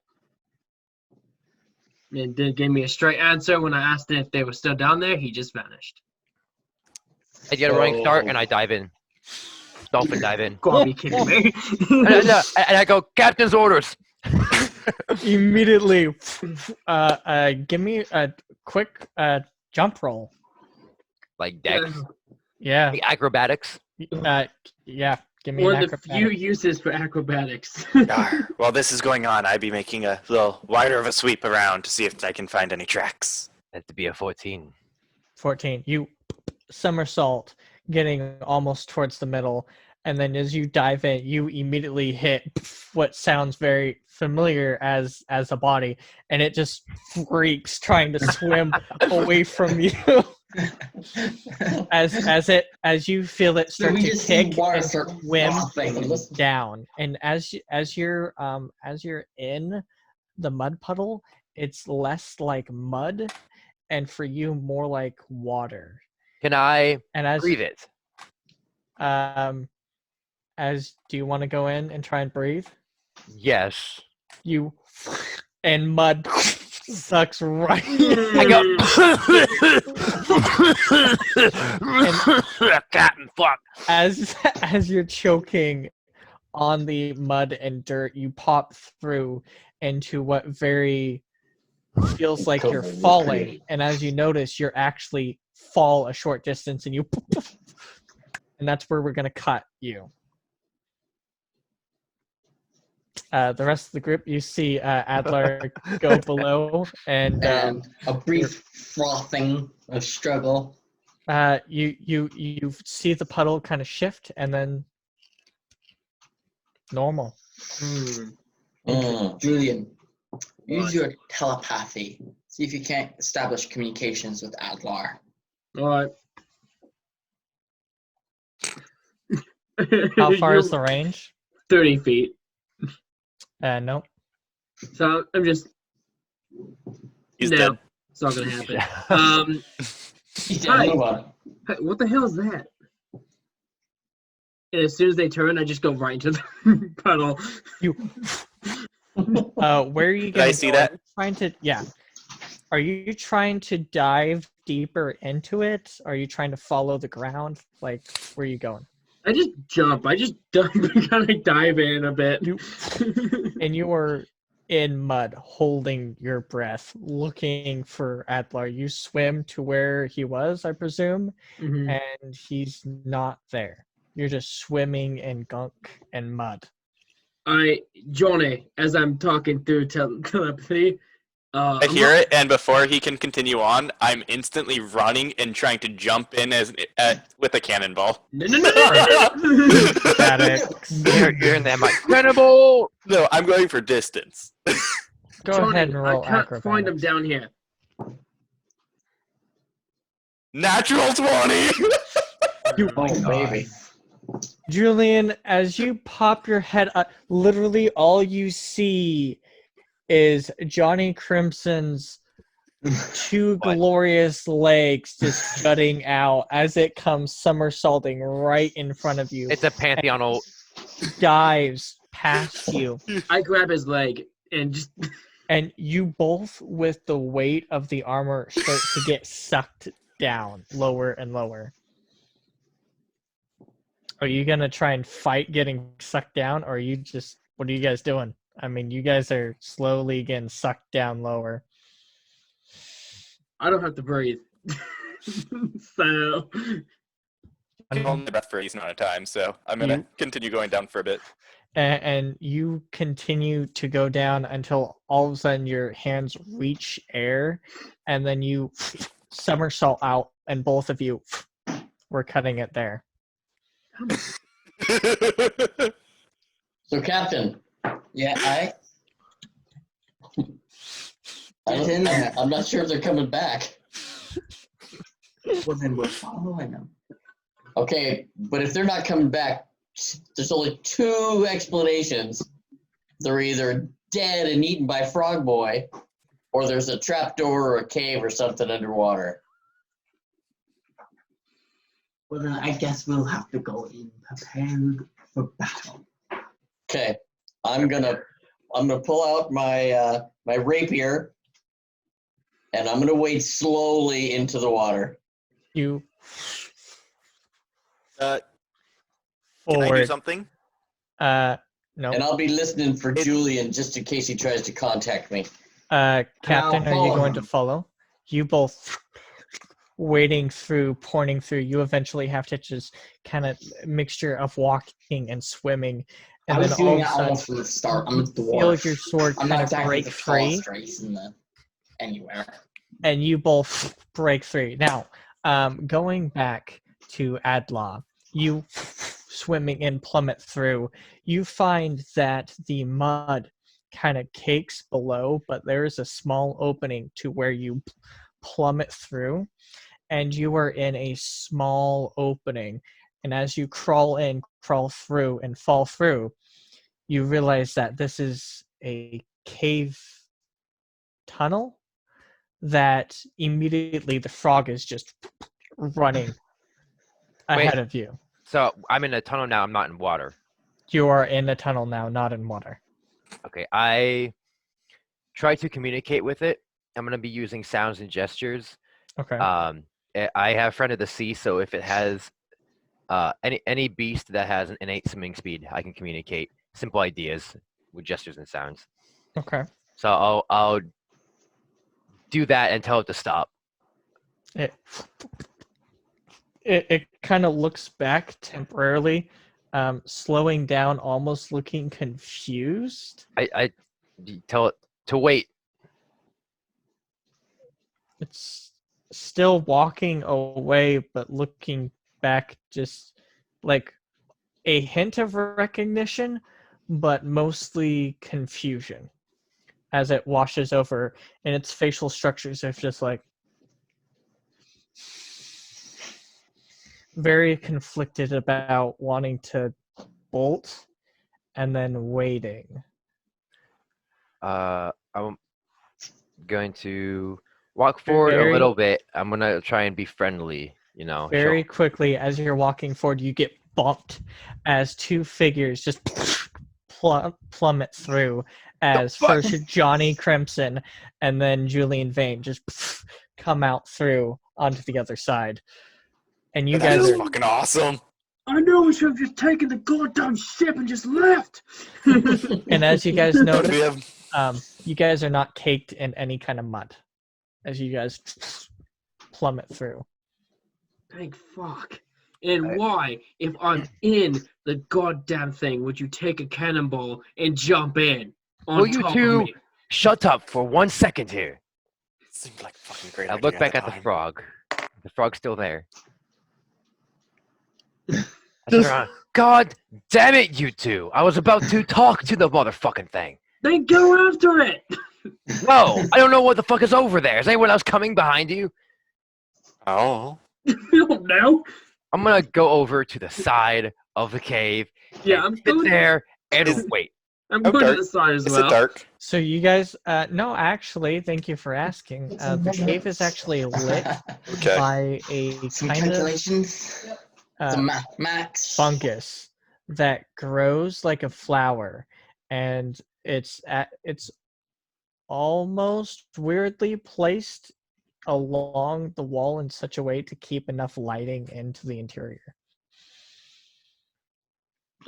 And didn't give me a straight answer when I asked him if they were still down there. He just vanished. I get a running start and I dive in. Dolphin dive in. Gotta be kidding me. And I go, Captain's orders. Immediately give me a quick jump roll. Like Dex. Yeah. The acrobatics. Yeah, give me One an of the few acrobatic. uses for acrobatics. Yar. While this is going on, I'd be making a little wider of a sweep around to see if I can find any tracks. That's to be a 14. 14. You somersault, getting almost towards the middle, and then as you dive in, you immediately hit what sounds very familiar as a body, and it just freaks trying to swim away from you. As you feel it So start we to just see kick water and start swim frothing. down, and as you're in the mud puddle, it's less like mud, and for you more like water. Can I And as breathe it? do you want to go in and try and breathe? Yes. You and mud sucks right. I go. Captain, fuck. As you're choking on the mud and dirt, you pop through into what very feels like you're Covered with falling, grit. and as you notice, you're actually fall a short distance, and you, and that's where we're gonna cut you. The rest of the group, you see Adler go below, and And a brief frothing of struggle. you see the puddle kind of shift, and then normal. Julian, use your telepathy. See if you can't establish communications with Adlar. All right. How far is the range? 30 feet. No. So I'm just He's no, dead. it's not gonna happen. He's Hi. dead. Move on. Hey, what the hell is that? And as soon as they turn, I just go right into the puddle. You. Where are you Did I gonna see go? that? Are you trying to? Yeah. Are you trying to dive deeper into it? Are you trying to follow the ground? Like, where are you going? I just jump. I just kind of dive in a bit. And you were in mud, holding your breath, looking for Adlar. You swim to where he was, I presume, Mhm. and he's not there. you're just swimming in gunk and mud. Johnny, as I'm talking through telepathy, I hear it, and before he can continue on, I'm instantly running and trying to jump in with a cannonball. No. Statics. You're in there, Mike. Cannibal! No, I'm going for distance. Go Johnny, ahead and roll I can't acrobatics. find him down here. Natural 20! Oh, baby. Julian, as you pop your head up, literally all you see is Johnny Crimson's two What? glorious legs just jutting out as it comes somersaulting right in front of you. It's a Pantheon ult. Dives past you. I grab his leg and just And you both, with the weight of the armor, start to get sucked down lower and lower. Are you going to try and fight getting sucked down, or are you just, what are you guys doing? I mean, you guys are slowly getting sucked down lower. I don't have to breathe. So I'm holding my breath for a decent amount of time, so I'm going to continue going down for a bit. And you continue to go down until all of a sudden your hands reach air, and then you somersault out, and both of you were cutting it there. So, Captain, Yeah, I Get in there. I'm not sure if they're coming back. well then we're following them. Okay, but if they're not coming back, there's only two explanations. They're either dead and eaten by Frog Boy, or there's a trapdoor or a cave or something underwater. Well then I guess we'll have to go in prepared for battle. Okay, I'm gonna pull out my my rapier, and I'm gonna wade slowly into the water. You Can I do forward. something? No. And I'll be listening for Julian just in case he tries to contact me. Captain, are you follow going to him. follow? You both wading through, pouring through. You eventually have to just kind of mixture of walking and swimming, and I then was all doing of it a sudden almost from the start. I'm a you dwarf. feel your sword I'm kind not of exactly break the free, tallest race in the anywhere. and you both break free. Now, going back to Adlaw, you swimming in, plummet through. You find that the mud kind of cakes below, but there is a small opening to where you plummet through, and you are in a small opening. And as you crawl in, crawl through, and fall through, you realize that this is a cave tunnel that immediately the frog is just running ahead of you. So I'm in a tunnel now. I'm not in water. You are in the tunnel now, not in water. Okay, I try to communicate with it. I'm gonna be using sounds and gestures. Okay. I have Friend of the Sea, so if it has any beast that has an innate swimming speed, I can communicate simple ideas with gestures and sounds. Okay. So I'll do that and tell it to stop. It kind of looks back temporarily, slowing down, almost looking confused. I tell it to wait. It's still walking away, but looking back, just like a hint of recognition, but mostly confusion as it washes over, and its facial structures are just like very conflicted about wanting to bolt and then waiting. I'm going to walk forward a little bit. I'm gonna try and be friendly. Very quickly, as you're walking forward, you get bumped as two figures just plummet through. As first Johnny Crimson and then Julian Vane just come out through onto the other side. And you guys are fucking awesome. I know we should have just taken the goddamn ship and just left. And as you guys We notice, have you guys are not caked in any kind of mud as you guys plummet through. Thank fuck. And why, if I'm in the goddamn thing, would you take a cannonball and jump in on Will you top of two me? shut up for 1 second here? Seemed like a fucking great I idea look back at at the the time. frog. The frog's still there. I turn around. God damn it, you two! I was about to talk to the motherfucking thing. Then go after it! No, I don't know what the fuck is over there. Is anyone else coming behind you? Oh. I don't know. I'm gonna go over to the side of the cave. Yeah, and I'm sit going. there and Is- wait. I'm How going to dark? the side as Is well. it dark? So you guys, no, actually, thank you for asking. The cave is actually lit Okay. by a Some kind of calculations. Some mathematics. fungus that grows like a flower, and it's almost weirdly placed along the wall in such a way to keep enough lighting into the interior.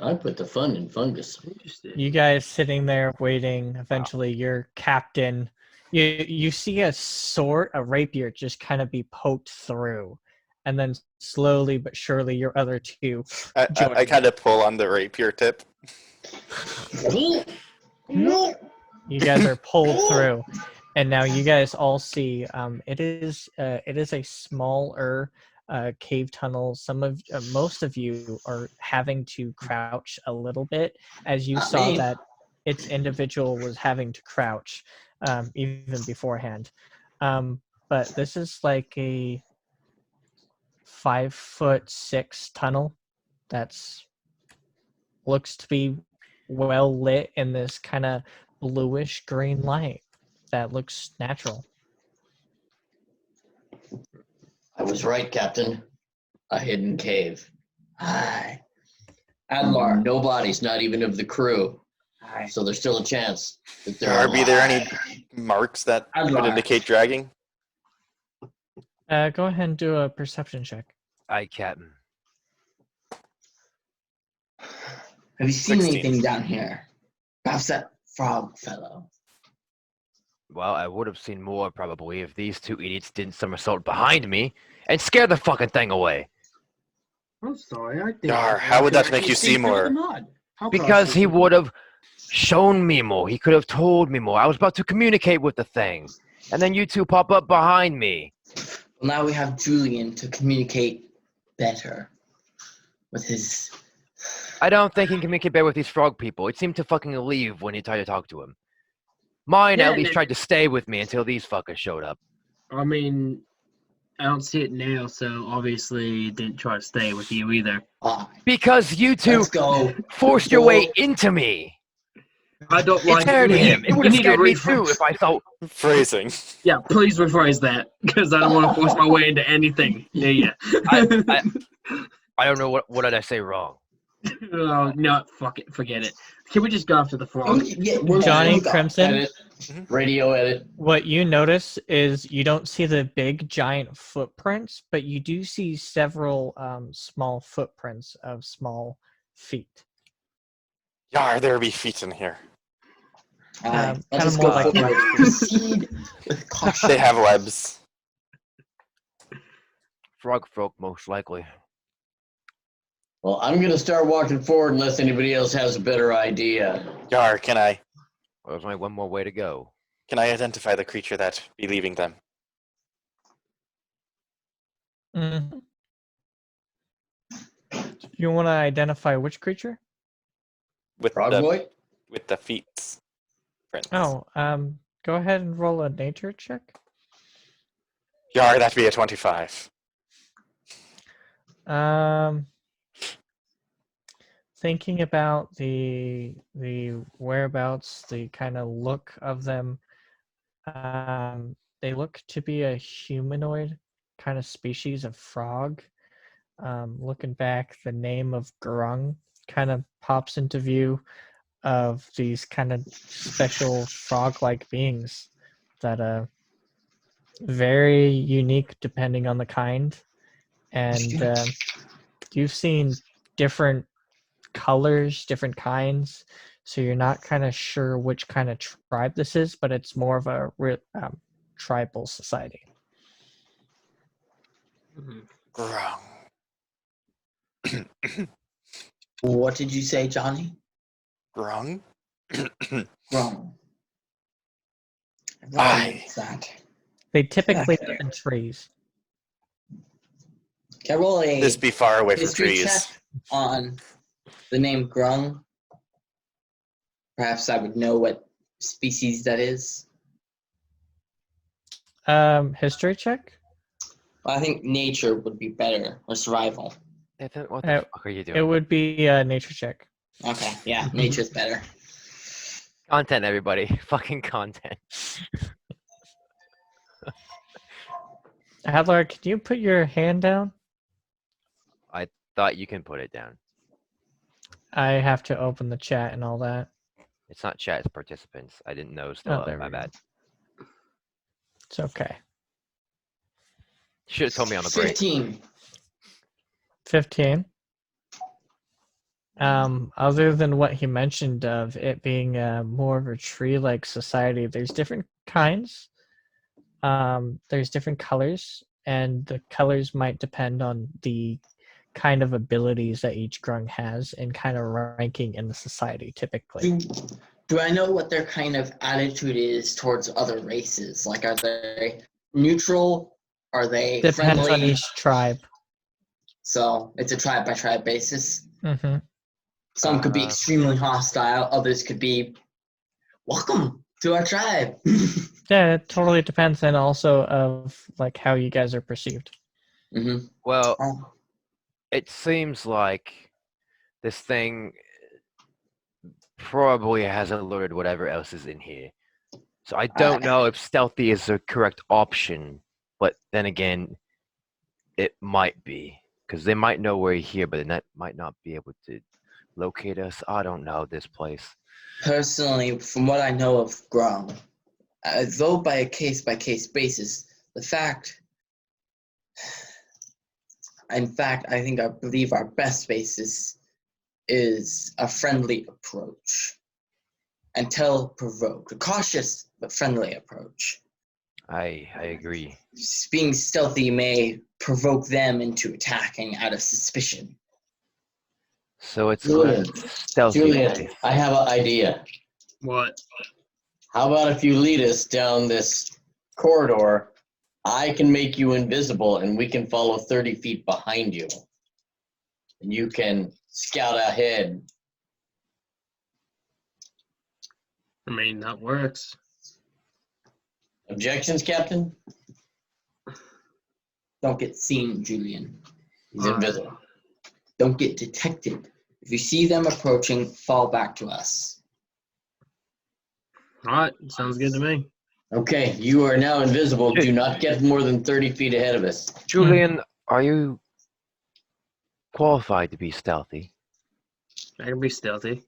I put the fun in fungus. Interesting. You guys sitting there waiting. Eventually, your captain, you see a rapier just kind of be poked through, and then slowly but surely your other two. I join kind of pull on the rapier tip. You guys are pulled through, and now you guys all see. It is a smaller cave tunnel. Most of you are having to crouch a little bit, as you Not saw me. that its individual was having to crouch even beforehand. But this is like a 5'6" tunnel that's looks to be well lit in this kind of bluish green light that looks natural. I was right, Captain. A hidden cave. Aye. Adlar. No bodies, not even of the crew. Aye. So there's still a chance that they're Are there any Aye. marks that would Adlar. indicate dragging? Go ahead and do a perception check. Aye, Captain. Have you seen 16. anything down here? Perhaps that frog fellow. Well, I would have seen more probably if these two idiots didn't somersault behind me and scare the fucking thing away. I'm sorry. I think. Yar, how would that make you see more? Because he would have shown me more. He could have told me more. I was about to communicate with the thing. And then you two pop up behind me. Well, now we have Julian to communicate better with his. I don't think he can communicate better with these frog people. It seemed to fucking leave when you tried to talk to him. Mine Yeah, at least and- tried to stay with me until these fuckers showed up. I mean, I don't see it now, so obviously it didn't try to stay with you either. Aye. Because you two Let's go. forced your way into me. I don't It like scared him. It would have You need to scared me rephrase- too if I thought. Phrasing. Yeah, please rephrase that, because I don't want to force my way into anything. Yeah. I don't know what did I say wrong. Oh, no, fuck it, forget it. Can we just go after the frog? Yeah, Johnny we'll go. Crimson, Edit. Radio edit. what you notice is you don't see the big giant footprints, but you do see several small footprints of small feet. Yar, there be feet in here. Aye. Kind Let of us more go like forward. Proceed with caution. They have webs. Frog folk, most likely. Well, I'm going to start walking forward unless anybody else has a better idea. Yar, can I Well, there's only one more way to go. identify the creature that be leaving them? Mhm. You want to identify which creature? With Frog the boy? with the feet prints. Oh, go ahead and roll a nature check. Yar, that'd be a 25. Thinking about the whereabouts, the kind of look of them, they look to be a humanoid kind of species of frog. Looking back, the name of Grung kind of pops into view of these kind of special frog-like beings that very unique depending on the kind, and you've seen different colors, different kinds, so you're not kind of sure which kind of tribe this is, but it's more of a tribal society. Grung. What did you say, Johnny? Wrong. Wrong. Aye. What's that? They typically Yeah. live in trees. Can I roll a This be far away from history trees. check on the name Grung? Perhaps I would know what species that is. History check. Well, I think nature would be better, or survival. Nathan, what the fuck are you doing? It would be a nature check. Okay, yeah, nature's better. Content, everybody. Fucking content. Adler, can you put your hand down? I thought you can put it down. I have to open the chat and all that. It's not chat, it's participants. I didn't know still. Oh, there My we go. bad. It's okay. You should have told me on the break. 15. 15. Other than what he mentioned of it being more of a tree-like society, there's different kinds. There's different colors, and the colors might depend on the kind of abilities that each grung has and kind of ranking in the society typically. Do I know what their kind of attitude is towards other races? Like, are they neutral? Are they Depends friendly? on each tribe. So it's a tribe by tribe basis. Mm-hmm. Some could be extremely hostile. Others could be, welcome to our tribe. Yeah, it totally depends, and also of like how you guys are perceived. Mm-hmm. Well, Oh. it seems like this thing probably has alerted whatever else is in here. So I don't know if stealthy is the correct option, but then again, it might be. Because they might know we're here, but they might not be able to locate us. I don't know this place. Personally, from what I know of Grum, though by a case-by-case basis, in fact, I believe our best basis is a friendly approach. Until provoked. A cautious but friendly approach. I agree. Being stealthy may provoke them into attacking out of suspicion. So it's Julian, stealthy. Julian, I have an idea. What? How about if you lead us down this corridor, I can make you invisible and we can follow 30 feet behind you. And you can scout ahead. I mean, that works. Objections, Captain? Don't get seen, Julian. He's invisible. Don't get detected. If you see them approaching, fall back to us. All right, sounds good to me. Okay, you are now invisible. Do not get more than 30 feet ahead of us. Julian, are you qualified to be stealthy? I can be stealthy.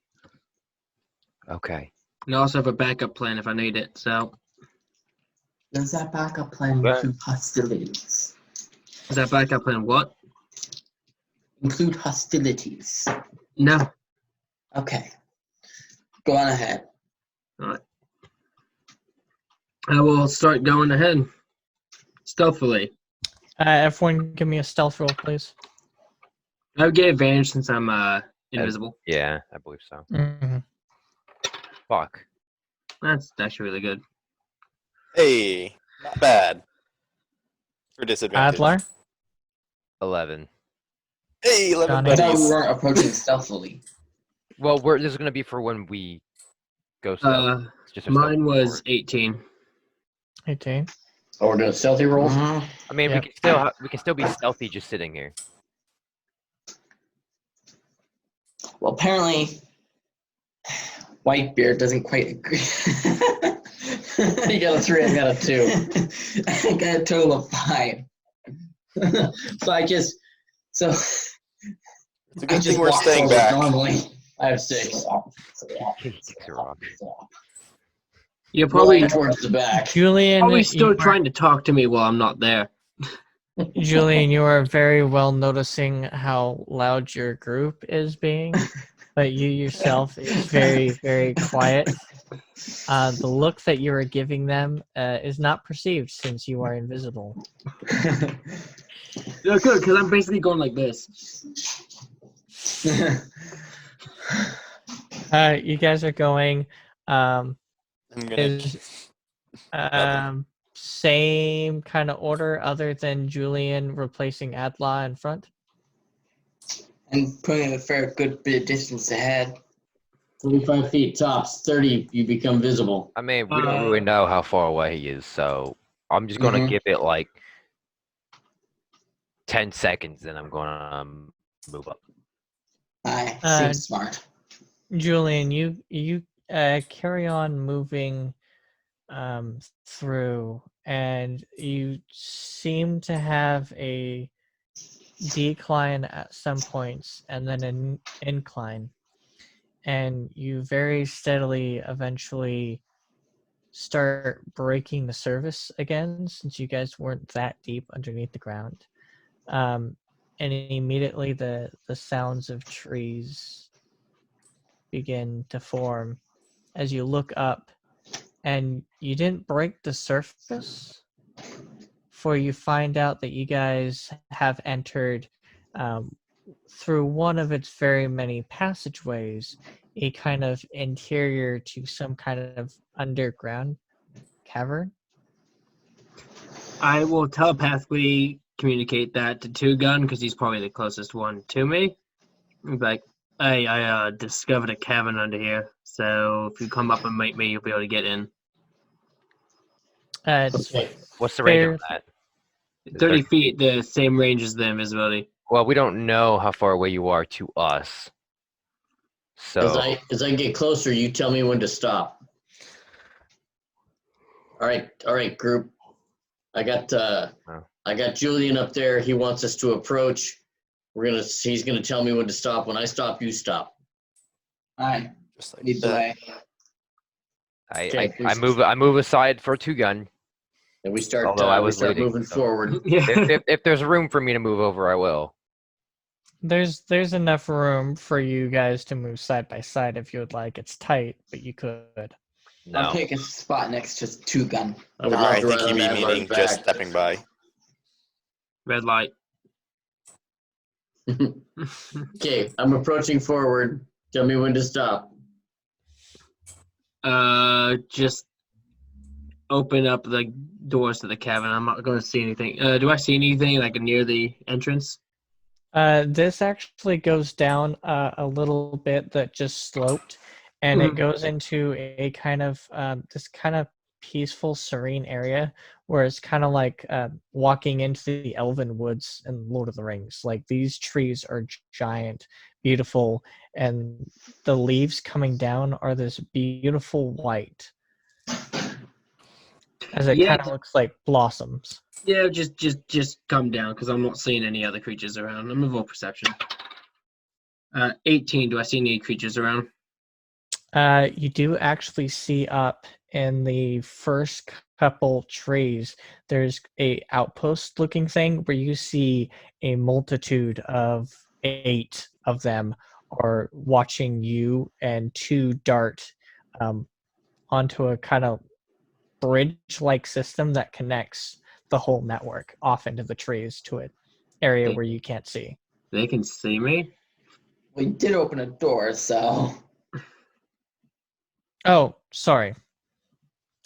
Okay. And I also have a backup plan if I need it, so. Does that backup plan Right. include hostilities? Is that backup plan what? Include hostilities. No. Okay. Go on ahead. All right. I will start going ahead. Stealthily. Everyone give me a stealth roll, please. I would get advantage since I'm invisible. Yeah, I believe so. Mm-hmm. Fuck. That's actually really good. Hey, not bad. For disadvantage. Adler? 11. Hey, 11 Johnny. I thought we buddies. weren't approaching stealthily. Well, this is gonna be for when we go stealth. It's just a Mine stealth was forward. 18. 18. Oh, we're doing stealthy rolls? Mhm. I mean, Yep. we can still be stealthy just sitting here. Well, apparently, Whitebeard doesn't quite agree. You got a 3, I got a 2. I got a total of 5. So It's a I good just thing we're walked staying forward back. normally. I have 6. Kicks a rock. You're probably Going towards the back. Julian, still you trying to talk to me while I'm not there. Julian, you are very well noticing how loud your group is being, but you yourself is very, very quiet. The look that you are giving them is not perceived since you are invisible. Yeah, good, because I'm basically going like this. You guys are going. I'm gonna. Is same kind of order other than Julian replacing Adla in front? And putting a fair good bit of distance ahead. 45 feet tops, 30 you become visible. I mean, we don't really know how far away he is, so I'm just gonna give it like 10 seconds, then I'm gonna move up. Aye, Uh, seems smart. Julian, you carry on moving through, and you seem to have a decline at some points and then an incline, and you very steadily eventually start breaking the surface again, since you guys weren't that deep underneath the ground. And immediately the sounds of trees begin to form as you look up, and you didn't break the surface, for you find out that you guys have entered through one of its very many passageways, a kind of interior to some kind of underground cavern. I will telepathically communicate that to Two Gun because he's probably the closest one to me. I'll be like, hey, I discovered a cavern under here, so if you come up and meet me, you'll be able to get in. It's Okay. What's the range on fair- that? 30 feet, the same range as the invisibility. Well, we don't know how far away you are to us. So As I get closer, you tell me when to stop. All right, group. I got Julian up there. He wants us to approach. He's gonna tell me when to stop. When I stop, you stop. Aye, Just like leads the that. way. Okay, I move aside for Two Gun. And we start. Although I We was start leading, moving so- forward. Yeah. If there's room for me to move over, I will. there's enough room for you guys to move side by side if you would like. It's tight, but you could. No. I'll take a spot next to Two Gun. I would I love to think ride he'd on be that meaning back. just stepping by. Red light. Okay, I'm approaching forward. Tell me when to stop. Just open up the doors to the cavern. I'm not going to see anything. Do I see anything like near the entrance? This actually goes down a little bit that just sloped, and it goes into a kind of this kind of peaceful, serene area where it's kind of like walking into the Elven Woods in Lord of the Rings. Like, these trees are giant, beautiful, and the leaves coming down are this beautiful white, as it Yeah, kind of looks like blossoms. Yeah, just come down because I'm not seeing any other creatures around. I'm a roll perception. 18. Do I see any creatures around? You do actually see up in the first couple trees, there's a outpost looking thing where you see a multitude of 8 of them are watching you and 2 dart onto a kind of bridge-like system that connects the whole network off into the trees to an area Okay. where you can't see. They can see me. We did open a door, so Oh, sorry.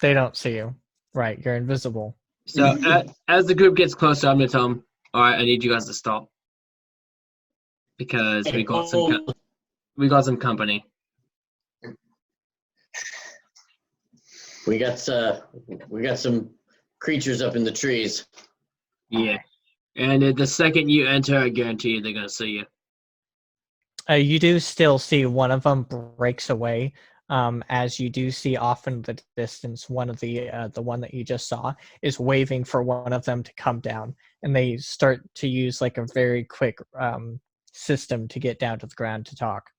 They don't see you. Right, you're invisible. So as the group gets closer, I'm gonna tell them, all right, I need you guys to stop because we got some company. We got some creatures up in the trees. Yeah, and the second you enter, I guarantee you they're gonna see you. You do still see one of them breaks away, as you do see off in the distance. One of the one that you just saw is waving for one of them to come down, and they start to use like a very quick system to get down to the ground to talk.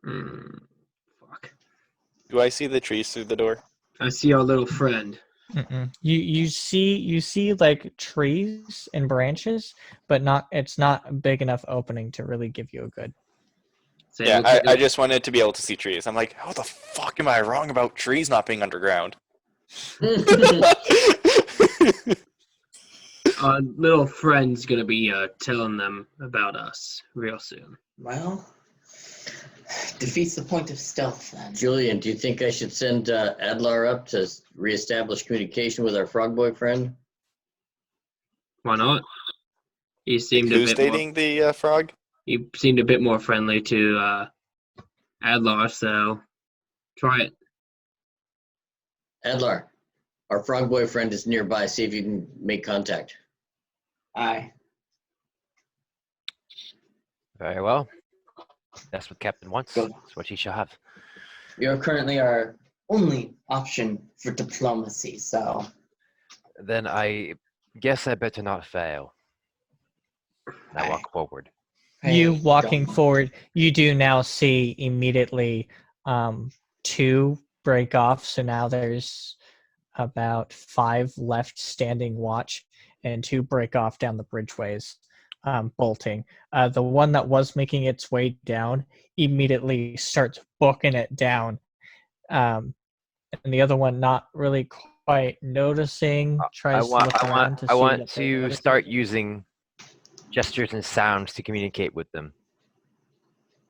Fuck. Do I see the trees through the door? I see our little friend. You see like trees and branches, but it's not a big enough opening to really give you a good. So Yeah, we'll take I just wanted to be able to see trees. I'm like, how the fuck am I wrong about trees not being underground? our little friend's gonna be telling them about us real soon. Well, defeats the point of stealth then. Julian, do you think I should send Adlar up to reestablish communication with our frog boyfriend? Why not? He Like, seemed who's dating the frog? He seemed a bit more friendly to Adlar, so try it. Adlar, our frog boyfriend is nearby. See if you can make contact. Aye. Very well. That's what Captain wants. Good. That's what he shall have. You're currently our only option for diplomacy, so Then I guess I better not fail. I walk forward. You hey, walking don't- forward, you do now see immediately two break off. So now there's about 5 left standing watch, and 2 break off down the bridgeways, bolting. The one that was making its way down immediately starts booking it down, and the other one not really quite noticing. Tries to look around to I see want what they're to noticing. start using gestures and sounds to communicate with them.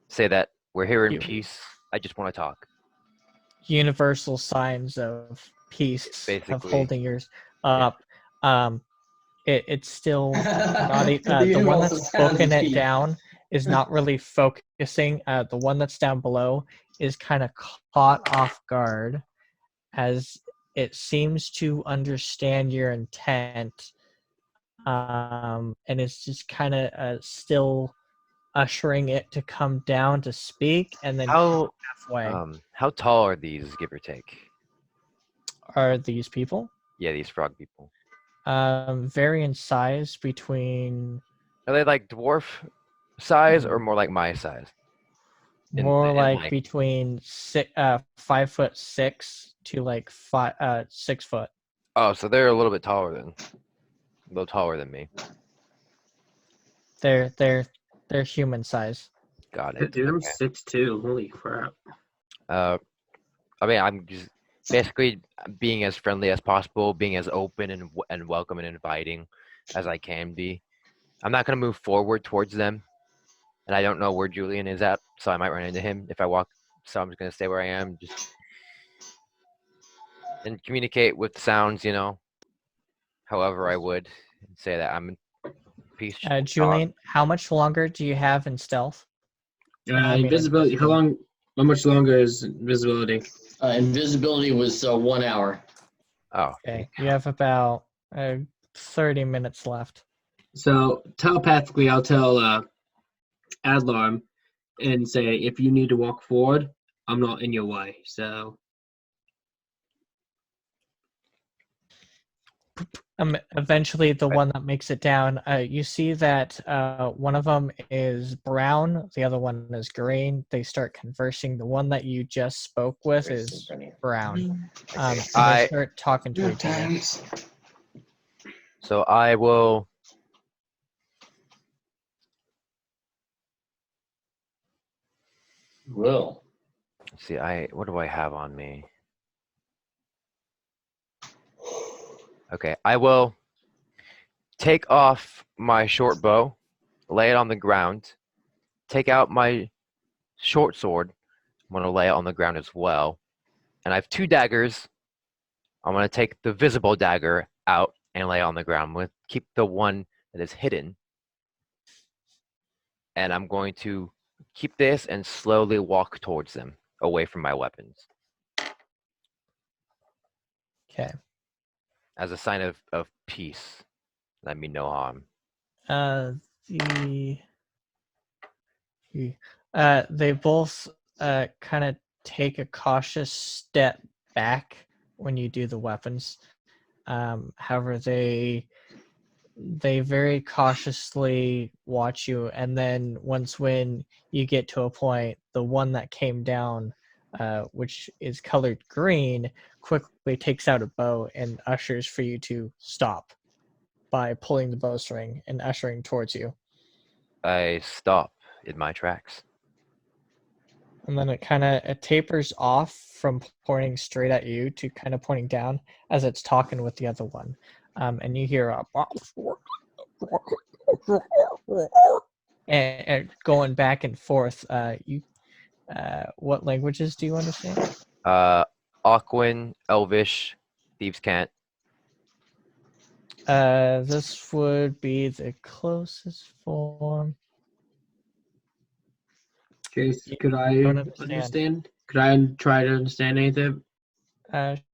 Say that we're here in You- peace. I just want to talk. Universal signs of peace of Basically. holding yours up. It's still not The the one universal that's sound booking of it peace. down is not really focusing. The one that's down below is kind of caught off guard, as it seems to understand your intent, and it's just kind of still ushering it to come down to speak, and then halfway. How tall are these, give or take? Are these people Yeah, these frog people. vary in size between Are they like dwarf size or more like my size? more in like length? between 5'6" to like 6 foot. Oh, so they're a little taller than me. They're human size. Got it. Dude, I'm Okay. 6'2". Holy crap. I mean, I'm just basically being as friendly as possible, being as open and welcome and inviting as I can be. I'm not gonna move forward towards them, and I don't know where Julian is at, so I might run into him if I walk. So I'm just gonna stay where I am, just and communicate with sounds, however I would, and say that I'm in peace. just wanna talk. Julian, how much longer do you have in stealth? I mean, Invisibility. How much longer is invisibility? Invisibility was 1 hour. Oh, Okay, you have about 30 minutes left. So telepathically, I'll tell Adlar and say, if you need to walk forward, I'm not in your way. So Eventually, the one that makes it down, you see that one of them is brown, the other one is green. They start conversing. The one that you just spoke with is brown. And they I- start talking to Good each other. times. so I will. Will. Let's see, what do I have on me? Okay, I will take off my short bow, lay it on the ground, take out my short sword. I'm gonna lay it on the ground as well, and I have 2 daggers. I'm gonna take the visible dagger out and lay it on the ground. I'm gonna keep the one that is hidden, and I'm going to keep this and slowly walk towards them, away from my weapons, Okay. as a sign of peace. Let me no harm. They both kind of take a cautious step back when you do the weapons. However, they very cautiously watch you, and then when you get to a point, the one that came down, which is colored green, quickly takes out a bow and ushers for you to stop by pulling the bowstring and ushering towards you. I stop in my tracks. And then it tapers off from pointing straight at you to kind of pointing down as it's talking with the other one. And you hear a and going back and forth. What languages do you understand? Aquan, Elvish, Thieves' Cant. This would be the closest form. Chase, You could I don't understand. understand? Could I try to understand anything?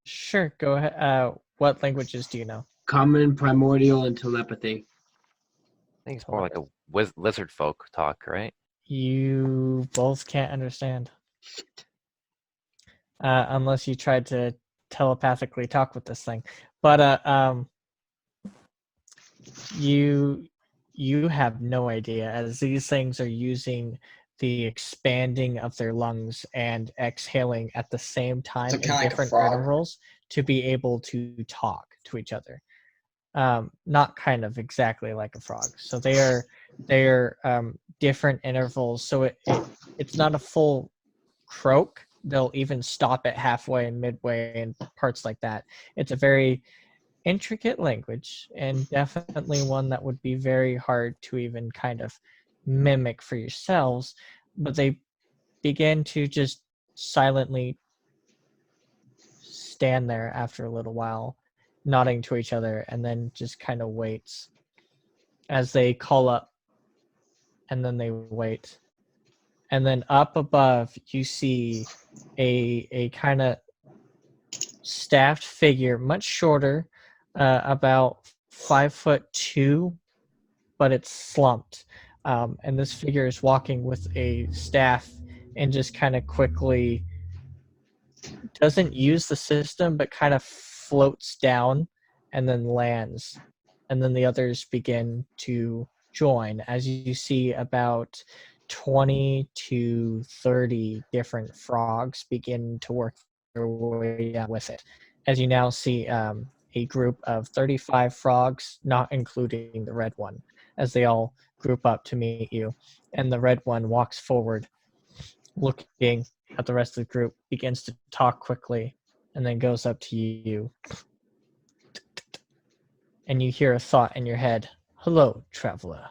Sure, go ahead. What languages do you know? Common, primordial, and telepathy. I think it's more like a lizard folk talk, right? You both can't understand. Unless you tried to telepathically talk with this thing. But you have no idea, as these things are using the expanding of their lungs and exhaling at the same time So in kinda like a different frog? intervals to be able to talk to each other. Not kind of exactly like a frog. So they are different intervals. So it's not a full croak. They'll even stop it halfway and midway and parts like that. It's a very intricate language and definitely one that would be very hard to even kind of mimic for yourselves. But they begin to just silently stand there after a little while, nodding to each other, and then just kind of waits as they call up, and then they wait. And then up above, you see a kind of staffed figure, much shorter, about 5'2", but it's slumped. And this figure is walking with a staff and just kind of quickly doesn't use the system, but kind of floats down and then lands. And then the others begin to join as you see about 20 to 30 different frogs begin to work their way down with it. As you now see a group of 35 frogs, not including the red one, as they all group up to meet you. And the red one walks forward, looking at the rest of the group, begins to talk quickly, and then goes up to you. And you hear a thought in your head. Hello, traveler.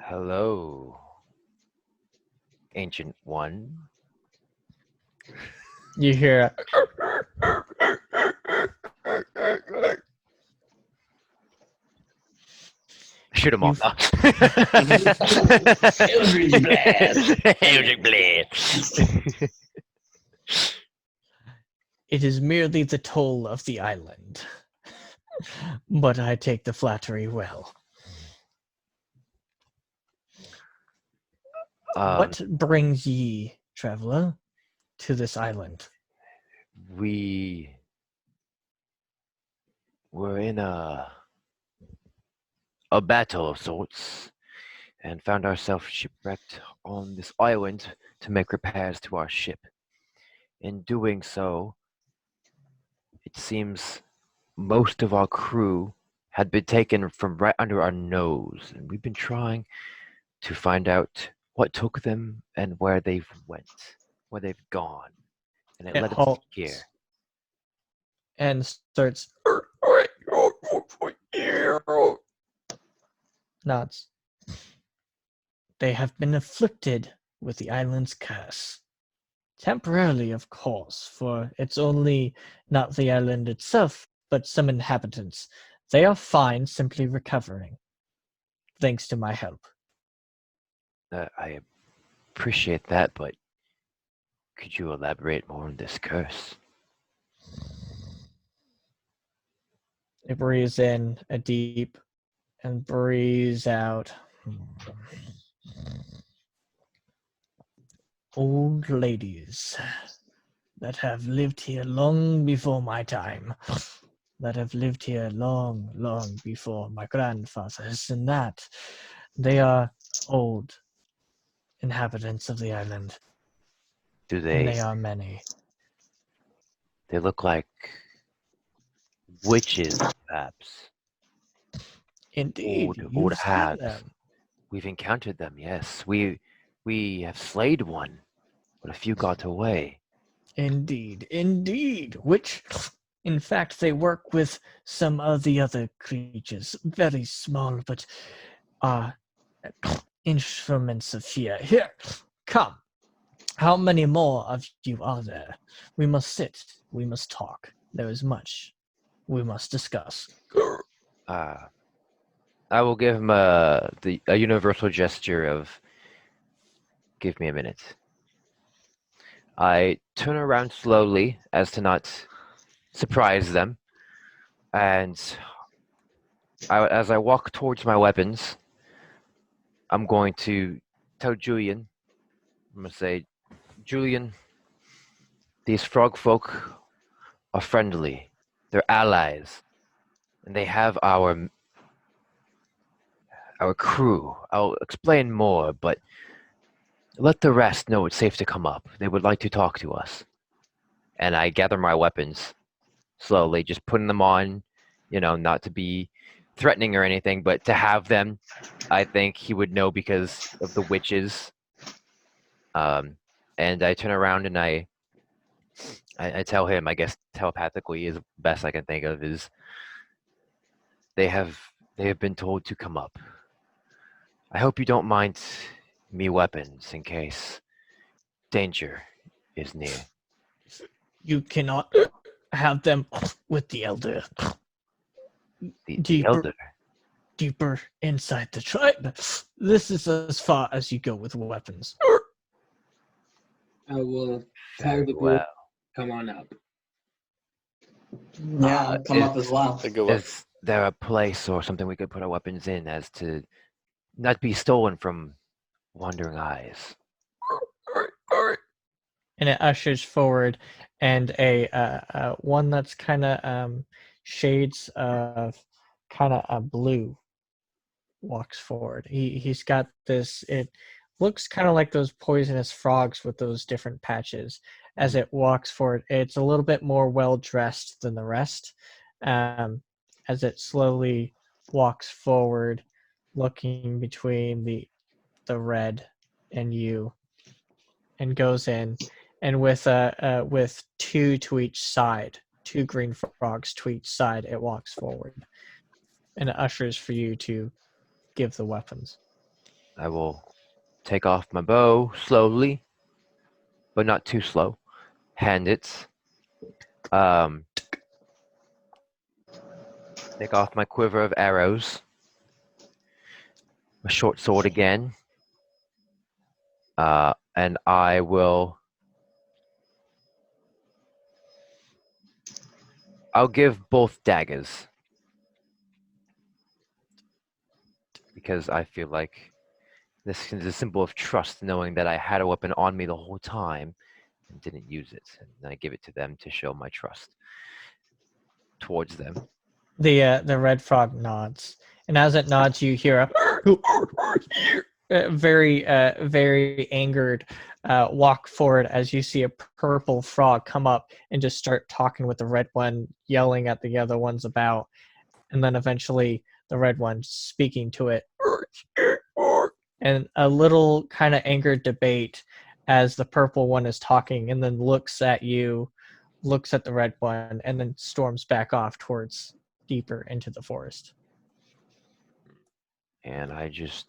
Hello, Ancient One. You hear Shoot him off now. Eldritch blast. Eldritch blast. it is merely the toll of the island. But I take the flattery well. What brings ye, traveler, to this island? We were in a battle of sorts and found ourselves shipwrecked on this island to make repairs to our ship. In doing so, it seems most of our crew had been taken from right under our nose, and we've been trying to find out what took them and where they've gone. And it It led us halts here. and starts nods. They have been afflicted with the island's curse. Temporarily, of course, for it's only not the island itself, but some inhabitants. They are fine, simply recovering. Thanks to my help. I appreciate that, but could you elaborate more on this curse? It breathes in a deep and breathes out. Old ladies that have lived here long before my time, that have lived here long, long before my grandfathers, and that they are old inhabitants of the island, Do and they they are many. they look like witches, perhaps? Indeed, Old you've seen hags. them. We've encountered them, yes. We have slayed one, but a few got away. Indeed, indeed. Which In fact, they work with some of the other creatures, very small, but are instruments of fear. Here, come. How many more of you are there? We must sit. We must talk. There is much we must discuss. I will give him a universal gesture of give me a minute. I turn around slowly as to not surprise them, and as I walk towards my weapons, I'm going to tell Julian. I'm going to say, Julian, these frog folk are friendly. They're allies, and they have our crew. I'll explain more, but let the rest know it's safe to come up. They would like to talk to us. And I gather my weapons slowly, just putting them on, not to be threatening or anything, but to have them. I think he would know because of the witches. And I turn around and I tell him, I guess telepathically is the best I can think of, is they have been told to come up. I hope you don't mind me weapons in case danger is near. You cannot have them with the elder. The elder. Deeper inside the tribe. This is as far as you go with weapons. I will tell Very the group, well. come on up. Yeah, I'll come up as well. They go up. Is there a place or something we could put our weapons in as to not be stolen from wandering eyes? And it ushers forward, and a one that's kind of shades of kind of a blue walks forward. He's got this. It looks kind of like those poisonous frogs with those different patches. As it walks forward, it's a little bit more well dressed than the rest. As it slowly walks forward, looking between the red and you, and goes in, and with two to each side, two green frogs to each side, it walks forward, and it ushers for you to give the weapons. I will take off my bow slowly, but not too slow. Hand it. Take off my quiver of arrows. My short sword again. And I will. I'll give both daggers. Because I feel like this is a symbol of trust, knowing that I had a weapon on me the whole time and didn't use it. And I give it to them to show my trust towards them. The red frog nods, and as it nods, you hear a very angered walk forward as you see a purple frog come up and just start talking with the red one, yelling at the other ones about, and then eventually the red one speaking to it, and a little kind of angered debate as the purple one is talking, and then looks at you, looks at the red one, and then storms back off towards deeper into the forest. And I just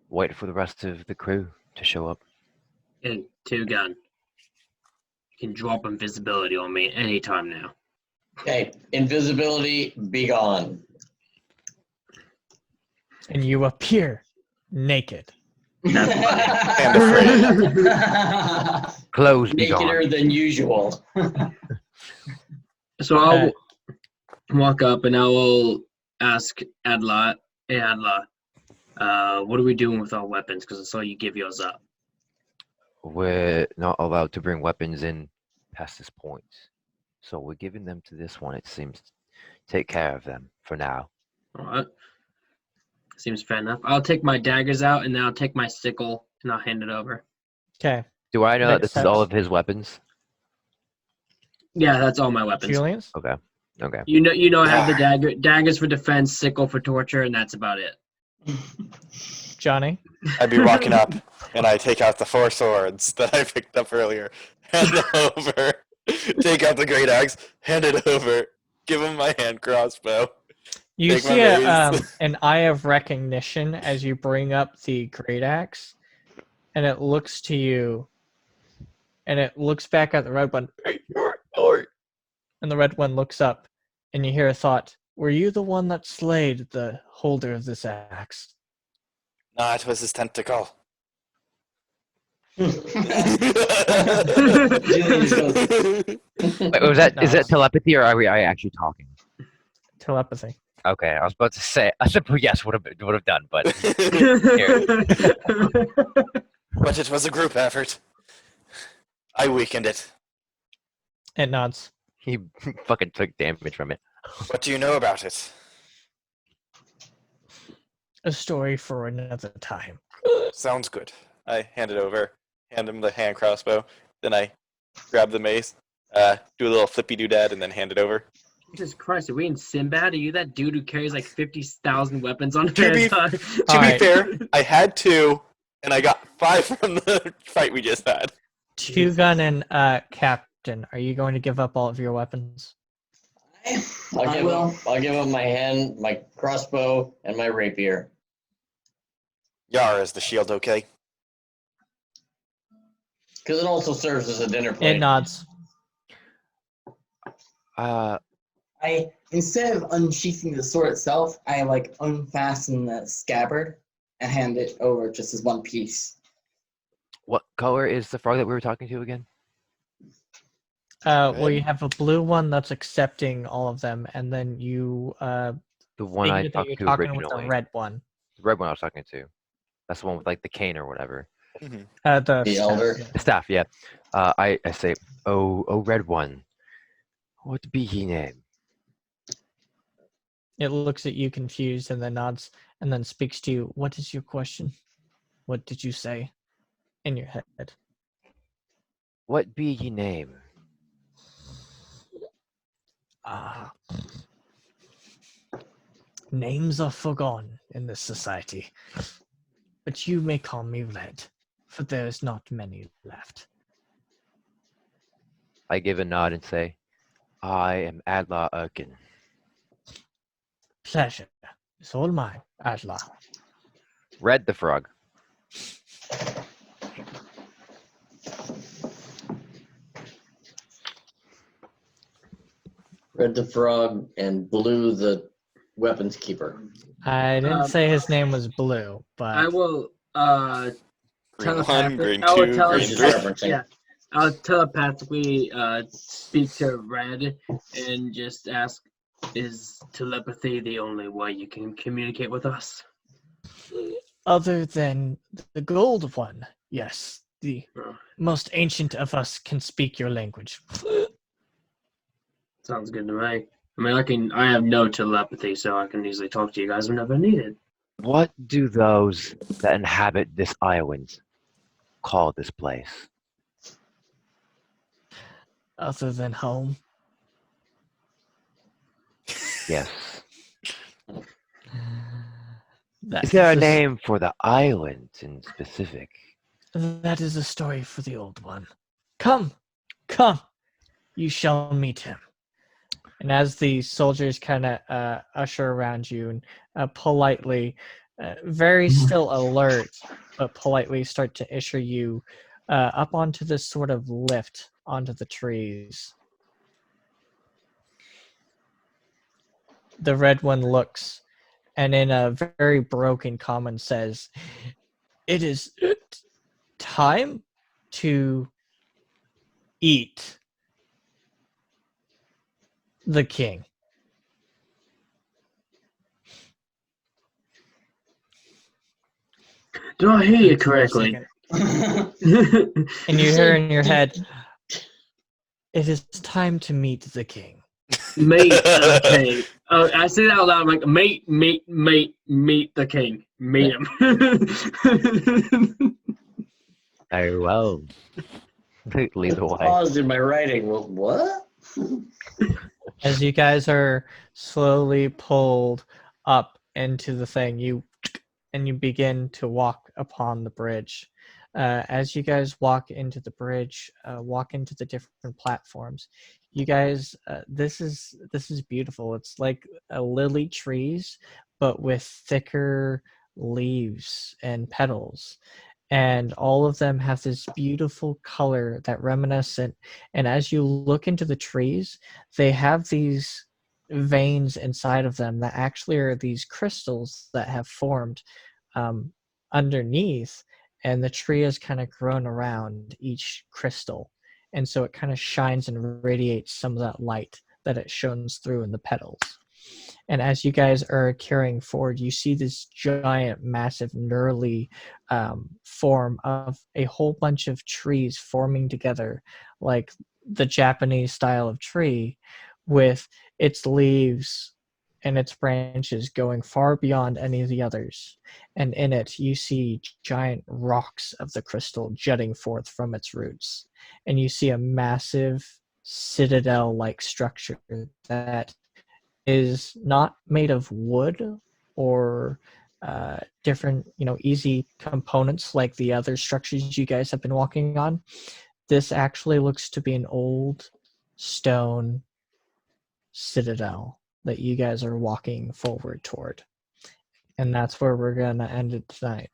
wait for the rest of the crew to show up. And two gun. You can drop invisibility on me anytime now. Okay, invisibility, be gone. And you appear naked. And afraid. Clothes be gone. Nakeder than usual. So I'll walk up and I will ask Adla, hey Adla, what are we doing with our weapons? Because I saw you give yours up. We're not allowed to bring weapons in past this point. So we're giving them to this one, it seems. Take care of them for now. All right. Seems fair enough. I'll take my daggers out and then I'll take my sickle and I'll hand it over. Okay. Do I know that Makes this is all sense. of his weapons? Yeah, that's all my weapons. Julian's? Okay. Okay. You know I have the daggers for defense, sickle for torture, and that's about it. Johnny? I'd be walking up, and I take out the 4 swords that I picked up earlier. Hand them over. Take out the great axe, hand it over, give him my hand crossbow. You Take my see mace. an eye of recognition as you bring up the great axe, and it looks to you, and it looks back at the red one. "Hey, you're." And the red one looks up, and you hear a thought. Were you the one that slayed the holder of this axe? No, it was his tentacle. Julie just goes, Wait, was that is No. that telepathy or are we actually talking? Telepathy. Okay, I was about to say a simple yes would have done, but But it was a group effort. I weakened it. It nods. he fucking took damage from it. What do you know about it? A story for another time. Sounds good. I hand it over, hand him the hand crossbow, then I grab the mace, do a little flippy doodad, and then hand it over. Jesus Christ, are we in Sinbad? Are you that dude who carries like 50,000 weapons on To be- his head? To Alright. be fair, I had 2, and I got 5 from the fight we just had. Two Gun and Captain, are you going to give up all of your weapons? I'll give him my hand, my crossbow, and my rapier. Yar, is the shield okay? Because it also serves as a dinner plate. It nods. I instead of unsheathing the sword itself, I like unfasten the scabbard and hand it over just as one piece. What color is the frog that we were talking to again? Well, you have a blue one that's accepting all of them, and then you The one I figured that talked you're to talking originally. with the red one. The red one I was talking to. That's the one with like the cane or whatever. The The staff, elder? yeah. The staff, yeah. I say, oh red one, what be ye name? It looks at you confused and then nods and then speaks to you. What is your question? What did you say in your head? What be ye name? Ah. Names are forgotten in this society. But you may call me Red, for there is not many left. I give a nod and say, I am Adla Urkin. Pleasure is all mine, Adla. Red the frog. Red the frog and blue the weapons keeper. I didn't say his name was Blue, but I will Green 1, telepathic- green I will 2, tele- green Just 3. referencing. Yeah, I'll telepathically speak to Red and just ask, is telepathy the only way you can communicate with us? other than the gold one, yes, the Oh, most ancient of us can speak your language. sounds good to me. I mean, I have no telepathy, so I can easily talk to you guys whenever needed. What do those that inhabit this island call this place? Other than home. Yes. That Is there a is name for the island in specific? That is a story for the old one. Come, come, you shall meet him. And as the soldiers kind of usher around you and politely, very still alert, but politely start to usher you up onto this sort of lift onto the trees. The red one looks and in a very broken common says, "It is time to eat the king." Do I hear you Thinks for a correctly? second. And you hear in your head, "It is time to meet the king." Meet the king. Oh, I say that out loud. I'm like, meet the king. Meet him. Very well. Lead the way. Paused in my writing. Well, what? As you guys are slowly pulled up into the thing, you begin to walk upon the bridge. as you guys walk into the bridge, walk into the different platforms, you guys, this is beautiful. It's like lily trees, but with thicker leaves and petals, and all of them have this beautiful color that reminiscent. And as you look into the trees, they have these veins inside of them that actually are these crystals that have formed um, underneath, and the tree has kind of grown around each crystal, and so it kind of shines and radiates some of that light that it shines through in the petals. And as you guys are carrying forward, you see this giant, massive, gnarly form of a whole bunch of trees forming together, like the Japanese style of tree, with its leaves and its branches going far beyond any of the others. And in it, you see giant rocks of the crystal jutting forth from its roots. And you see a massive citadel like structure that is not made of wood or different, easy components like the other structures you guys have been walking on. This actually looks to be an old stone citadel that you guys are walking forward toward. And that's where we're going to end it tonight.